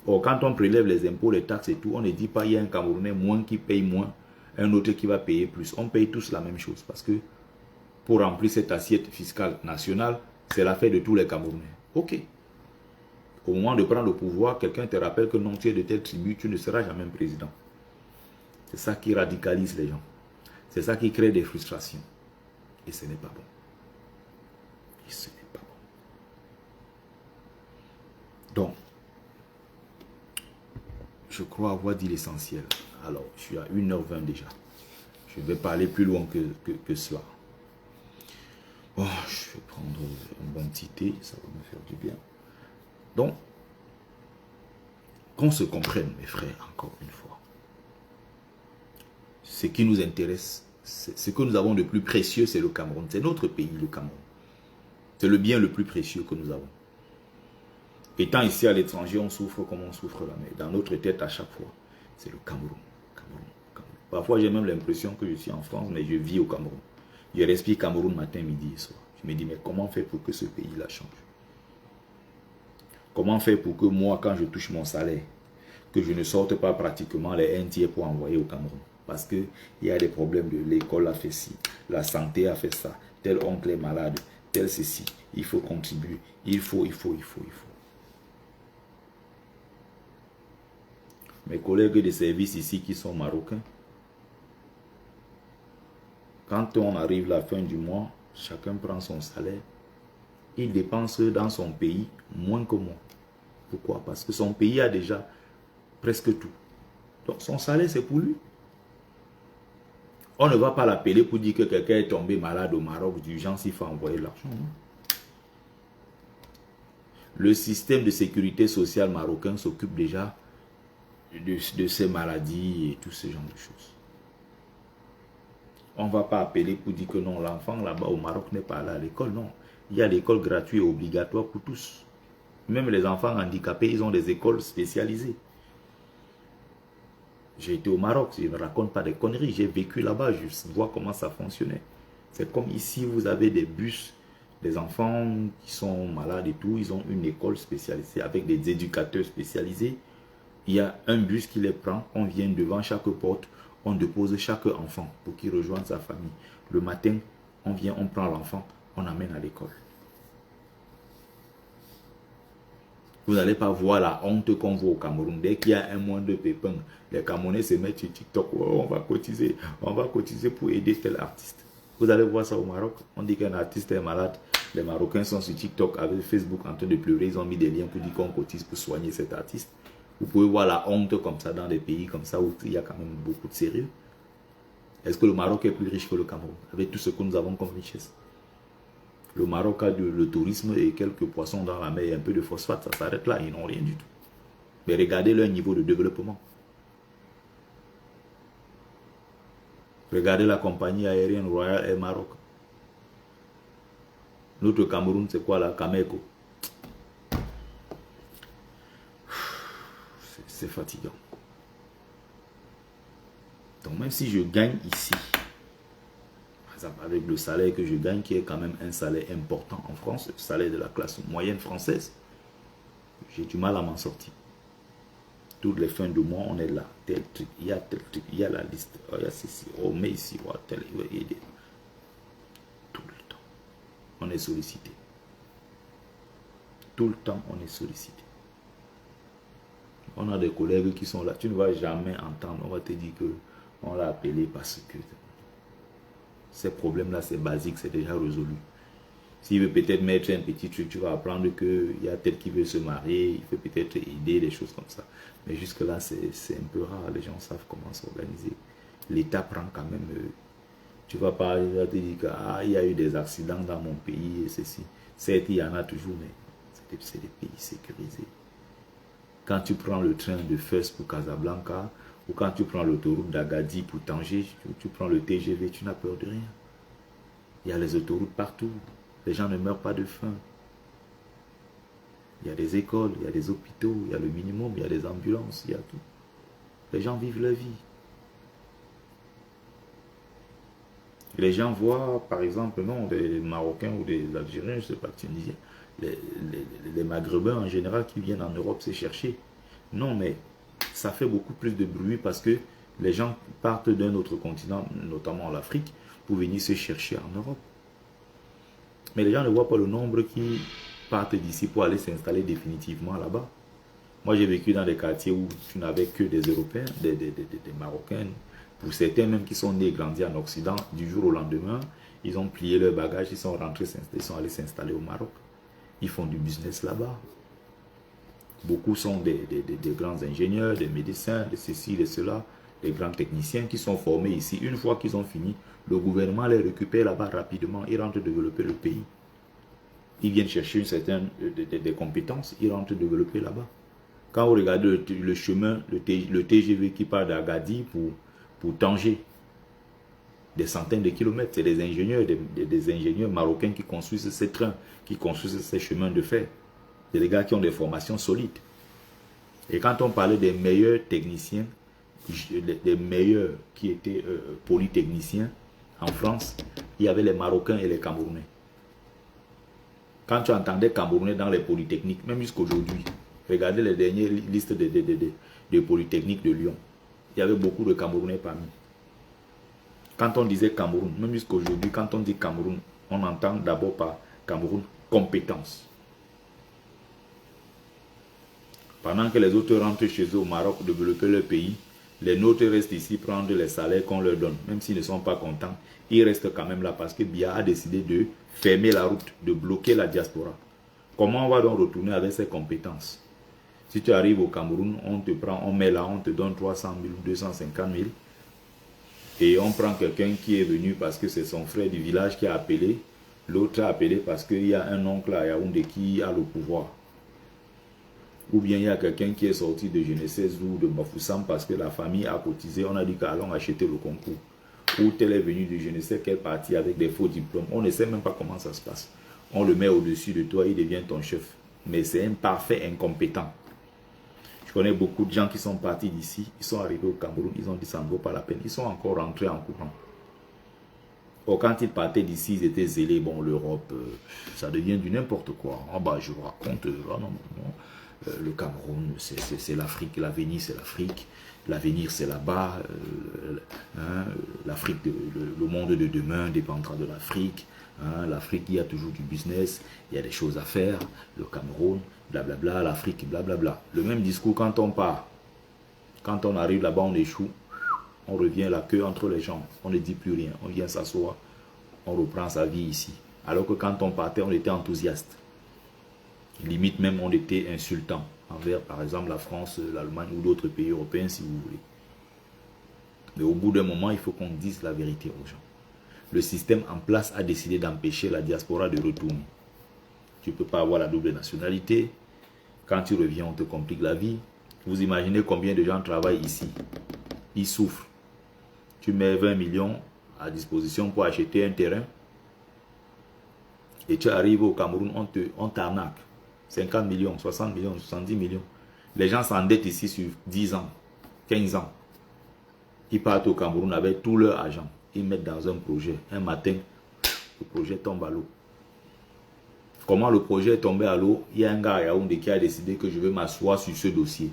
Or, quand on prélève les impôts, les taxes et tout, on ne dit pas « il y a un camerounais moins qui paye moins, un autre qui va payer plus ». On paye tous la même chose parce que pour remplir cette assiette fiscale nationale, c'est l'affaire de tous les Camerounais. Ok. Au moment de prendre le pouvoir, quelqu'un te rappelle que non, tu es de telle tribu, tu ne seras jamais président. C'est ça qui radicalise les gens. C'est ça qui crée des frustrations. Et ce n'est pas bon. Et ce n'est pas bon. Donc, je crois avoir dit l'essentiel. Alors, je suis à 1h20 déjà. Je vais parler plus loin que cela. Oh, je vais prendre un bon petit thé, ça va me faire du bien. Donc, qu'on se comprenne, mes frères, encore une fois. Ce qui nous intéresse, ce que nous avons de plus précieux, c'est le Cameroun. C'est notre pays, le Cameroun. C'est le bien le plus précieux que nous avons. Étant ici à l'étranger, on souffre comme on souffre là, mais dans notre tête à chaque fois, c'est le Cameroun. Cameroun, Cameroun. Parfois, j'ai même l'impression que je suis en France, mais je vis au Cameroun. Je respire Cameroun matin, midi et soir. Je me dis, mais comment faire pour que ce pays-là change? Comment faire pour que moi, quand je touche mon salaire, que je ne sorte pas pratiquement les 1 tiers pour envoyer au Cameroun? Parce qu'il y a des problèmes de l'école a fait ci, la santé a fait ça, tel oncle est malade, tel ceci. Il faut contribuer, il faut. Mes collègues de service ici qui sont marocains, quand on arrive la fin du mois, chacun prend son salaire. Il dépense dans son pays moins que moi. Pourquoi? Parce que son pays a déjà presque tout. Donc son salaire, c'est pour lui. On ne va pas l'appeler pour dire que quelqu'un est tombé malade au Maroc d'urgence, il faut envoyer l'argent. Le système de sécurité sociale marocain s'occupe déjà de ces maladies et tout ce genre de choses. On ne va pas appeler pour dire que non, l'enfant là-bas au Maroc n'est pas allé à l'école. Non, il y a l'école gratuite et obligatoire pour tous. Même les enfants handicapés, ils ont des écoles spécialisées. J'ai été au Maroc, je ne raconte pas des conneries. J'ai vécu là-bas, je vois comment ça fonctionnait. C'est comme ici, vous avez des bus, des enfants qui sont malades et tout. Ils ont une école spécialisée avec des éducateurs spécialisés. Il y a un bus qui les prend, on vient devant chaque porte. On dépose chaque enfant pour qu'il rejoigne sa famille. Le matin, on vient, on prend l'enfant, on amène à l'école. Vous n'allez pas voir la honte qu'on voit au Cameroun. Dès qu'il y a un moindre pépin, les Camerounais se mettent sur TikTok. Oh, on va cotiser pour aider tel artiste. Vous allez voir ça au Maroc. On dit qu'un artiste est malade. Les Marocains sont sur TikTok avec Facebook en train de pleurer. Ils ont mis des liens pour dire qu'on cotise pour soigner cet artiste. Vous pouvez voir la honte comme ça dans des pays comme ça où il y a quand même beaucoup de sérieux. Est-ce que le Maroc est plus riche que le Cameroun avec tout ce que nous avons comme richesse? Le Maroc a le tourisme et quelques poissons dans la mer et un peu de phosphate, ça s'arrête là, ils n'ont rien du tout. Mais regardez leur niveau de développement. Regardez la compagnie aérienne Royal Air Maroc. Notre Cameroun, c'est quoi la Cameco? C'est fatigant. Donc même si je gagne ici, par exemple avec le salaire que je gagne, qui est quand même un salaire important en France, le salaire de la classe moyenne française, j'ai du mal à m'en sortir. Toutes les fins de mois, on est là. Tel truc, il y a tel truc, il y a la liste, il y a ceci, on met ici, tel, tout le temps, on est sollicité. Tout le temps, on est sollicité. On a des collègues qui sont là. Tu ne vas jamais entendre. On va te dire que on l'a appelé parce que ces problèmes-là, c'est basique, c'est déjà résolu. S'il veut peut-être mettre un petit truc, tu vas apprendre qu'il y a tel qui veut se marier, il peut peut-être aider, des choses comme ça. Mais jusque-là, c'est un peu rare, les gens savent comment s'organiser. L'État prend quand même... tu vas pas te dire qu'il y a eu des accidents dans mon pays et ceci. Certes, il y en a toujours, mais c'est des pays sécurisés. Quand tu prends le train de Fès pour Casablanca, ou quand tu prends l'autoroute d'Agadir pour Tanger, tu prends le TGV, tu n'as peur de rien. Il y a les autoroutes partout. Les gens ne meurent pas de faim. Il y a des écoles, il y a des hôpitaux, il y a le minimum, il y a des ambulances, il y a tout. Les gens vivent leur vie. Les gens voient, par exemple, non, des Marocains ou des Algériens, je ne sais pas, Tunisiens, les Maghrébins en général qui viennent en Europe se chercher. Non, mais ça fait beaucoup plus de bruit parce que les gens partent d'un autre continent, notamment l'Afrique, pour venir se chercher en Europe. Mais les gens ne voient pas le nombre qui partent d'ici pour aller s'installer définitivement là-bas. Moi, j'ai vécu dans des quartiers où tu n'avais que des Européens, des Marocains. Pour certains même qui sont nés et grandis en Occident, du jour au lendemain, ils ont plié leurs bagages, ils sont rentrés, ils sont allés s'installer au Maroc. Ils font du business là-bas. Beaucoup sont des grands ingénieurs, des médecins, de ceci, de cela, des grands techniciens qui sont formés ici. Une fois qu'ils ont fini, le gouvernement les récupère là-bas rapidement. Ils rentrent développer le pays. Ils viennent chercher une certaine des compétences. Ils rentrent développer là-bas. Quand vous regardez le chemin, le TGV qui part d'Agadir pour Tanger, des centaines de kilomètres, c'est des ingénieurs, des ingénieurs marocains qui construisent ces trains, qui construisent ces chemins de fer. C'est des gars qui ont des formations solides. Et quand on parlait des meilleurs techniciens, des meilleurs qui étaient polytechniciens en France, il y avait les Marocains et les Camerounais. Quand tu entendais Camerounais dans les polytechniques, même jusqu'aujourd'hui, regardez les dernières listes de polytechniques de Lyon. Il y avait beaucoup de Camerounais parmi. Quand on disait Cameroun, même jusqu'aujourd'hui, quand on dit Cameroun, on entend d'abord par Cameroun compétence. Pendant que les autres rentrent chez eux au Maroc développer leur pays, les nôtres restent ici prendre les salaires qu'on leur donne. Même s'ils ne sont pas contents, ils restent quand même là parce que Biya a décidé de fermer la route, de bloquer la diaspora. Comment on va donc retourner avec ces compétences? Si tu arrives au Cameroun, on te prend, on met là, on te donne 300 000 ou 250 000. Et on prend quelqu'un qui est venu parce que c'est son frère du village qui a appelé. L'autre a appelé parce qu'il y a un oncle à Yaoundé qui a le pouvoir. Ou bien il y a quelqu'un qui est sorti de je ne sais où, de Bafoussam, parce que la famille a cotisé. On a dit qu'allons acheter le concours. Ou tel est venu de je ne sais quel parti avec des faux diplômes. On ne sait même pas comment ça se passe. On le met au-dessus de toi, il devient ton chef. Mais c'est un parfait incompétent. Je connais beaucoup de gens qui sont partis d'ici. Ils sont arrivés au Cameroun. Ils ont dit ça ne vaut pas la peine. Ils sont encore rentrés en courant. Or, quand ils partaient d'ici, ils étaient zélés. Bon, l'Europe, ça devient du n'importe quoi. Ah bah, je vous raconte. Non. Le Cameroun, c'est l'Afrique. L'avenir, c'est l'Afrique. L'avenir, c'est là-bas. L'Afrique, le monde de demain dépendra de l'Afrique. L'Afrique, il y a toujours du business. Il y a des choses à faire. Le Cameroun, blablabla. L'Afrique, blablabla. Le même discours quand on part. Quand on arrive là-bas, on échoue. On revient la queue entre les jambes. On ne dit plus rien. On vient s'asseoir. On reprend sa vie ici. Alors que quand on partait, on était enthousiaste. Limite même, on était insultant envers, par exemple, la France, l'Allemagne ou d'autres pays européens, si vous voulez. Mais au bout d'un moment, il faut qu'on dise la vérité aux gens. Le système en place a décidé d'empêcher la diaspora de retourner. Tu ne peux pas avoir la double nationalité. Quand tu reviens, on te complique la vie. Vous imaginez combien de gens travaillent ici. Ils souffrent. Tu mets 20 millions à disposition pour acheter un terrain. Et tu arrives au Cameroun, on t'arnaque. 50 millions, 60 millions, 70 millions. Les gens s'endettent ici sur 10 ans, 15 ans. Ils partent au Cameroun avec tout leur argent. Ils mettent dans un projet. Un matin, le projet tombe à l'eau. Comment le projet est tombé à l'eau? Il y a un gars à Yaoundé qui a décidé que je vais m'asseoir sur ce dossier.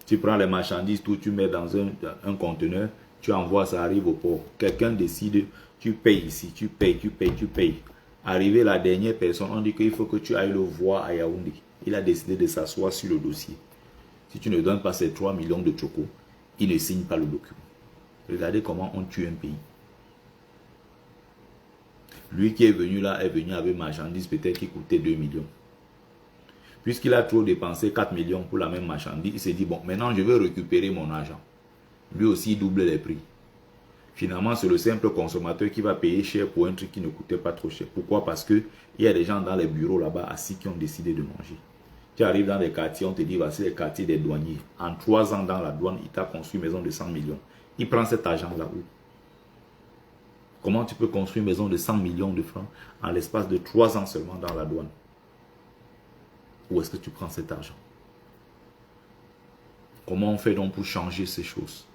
Tu prends les marchandises, tout, tu mets dans un conteneur, tu envoies, ça arrive au port. Quelqu'un décide, tu payes ici, tu payes. Arrivé la dernière personne, on dit qu'il faut que tu ailles le voir à Yaoundé. Il a décidé de s'asseoir sur le dossier. Si tu ne donnes pas ces 3 millions de chocos, il ne signe pas le document. Regardez comment on tue un pays. Lui qui est venu là, est venu avec marchandise peut-être qui coûtait 2 millions. Puisqu'il a trop dépensé 4 millions pour la même marchandise, il s'est dit, bon, maintenant je vais récupérer mon argent. Lui aussi, il double les prix. Finalement, c'est le simple consommateur qui va payer cher pour un truc qui ne coûtait pas trop cher. Pourquoi? Parce qu'il y a des gens dans les bureaux là-bas assis qui ont décidé de manger. Tu arrives dans des quartiers, on te dit, voici les quartiers des douaniers. En 3 ans dans la douane, il t'a construit une maison de 100 millions. Il prend cet argent là où? Comment tu peux construire une maison de 100 millions de francs en l'espace de 3 ans seulement dans la douane? Où est-ce que tu prends cet argent? Comment on fait donc pour changer ces choses?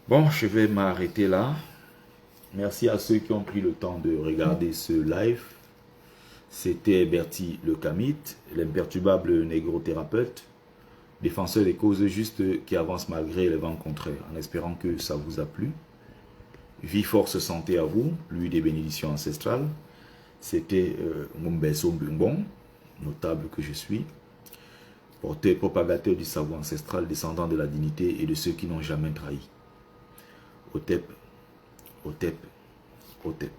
Bon, je vais m'arrêter là. Merci à ceux qui ont pris le temps de regarder ce live. C'était Bertie le Kamite, l'imperturbable négro-thérapeute, défenseur des causes justes qui avance malgré les vents contraires, en espérant que ça vous a plu. Vie, force, santé à vous, lui des bénédictions ancestrales. C'était Ngumbeso Mbungbong, notable que je suis, porteur propagateur du savoir ancestral, descendant de la dignité et de ceux qui n'ont jamais trahi. Otep, Otep, Otep.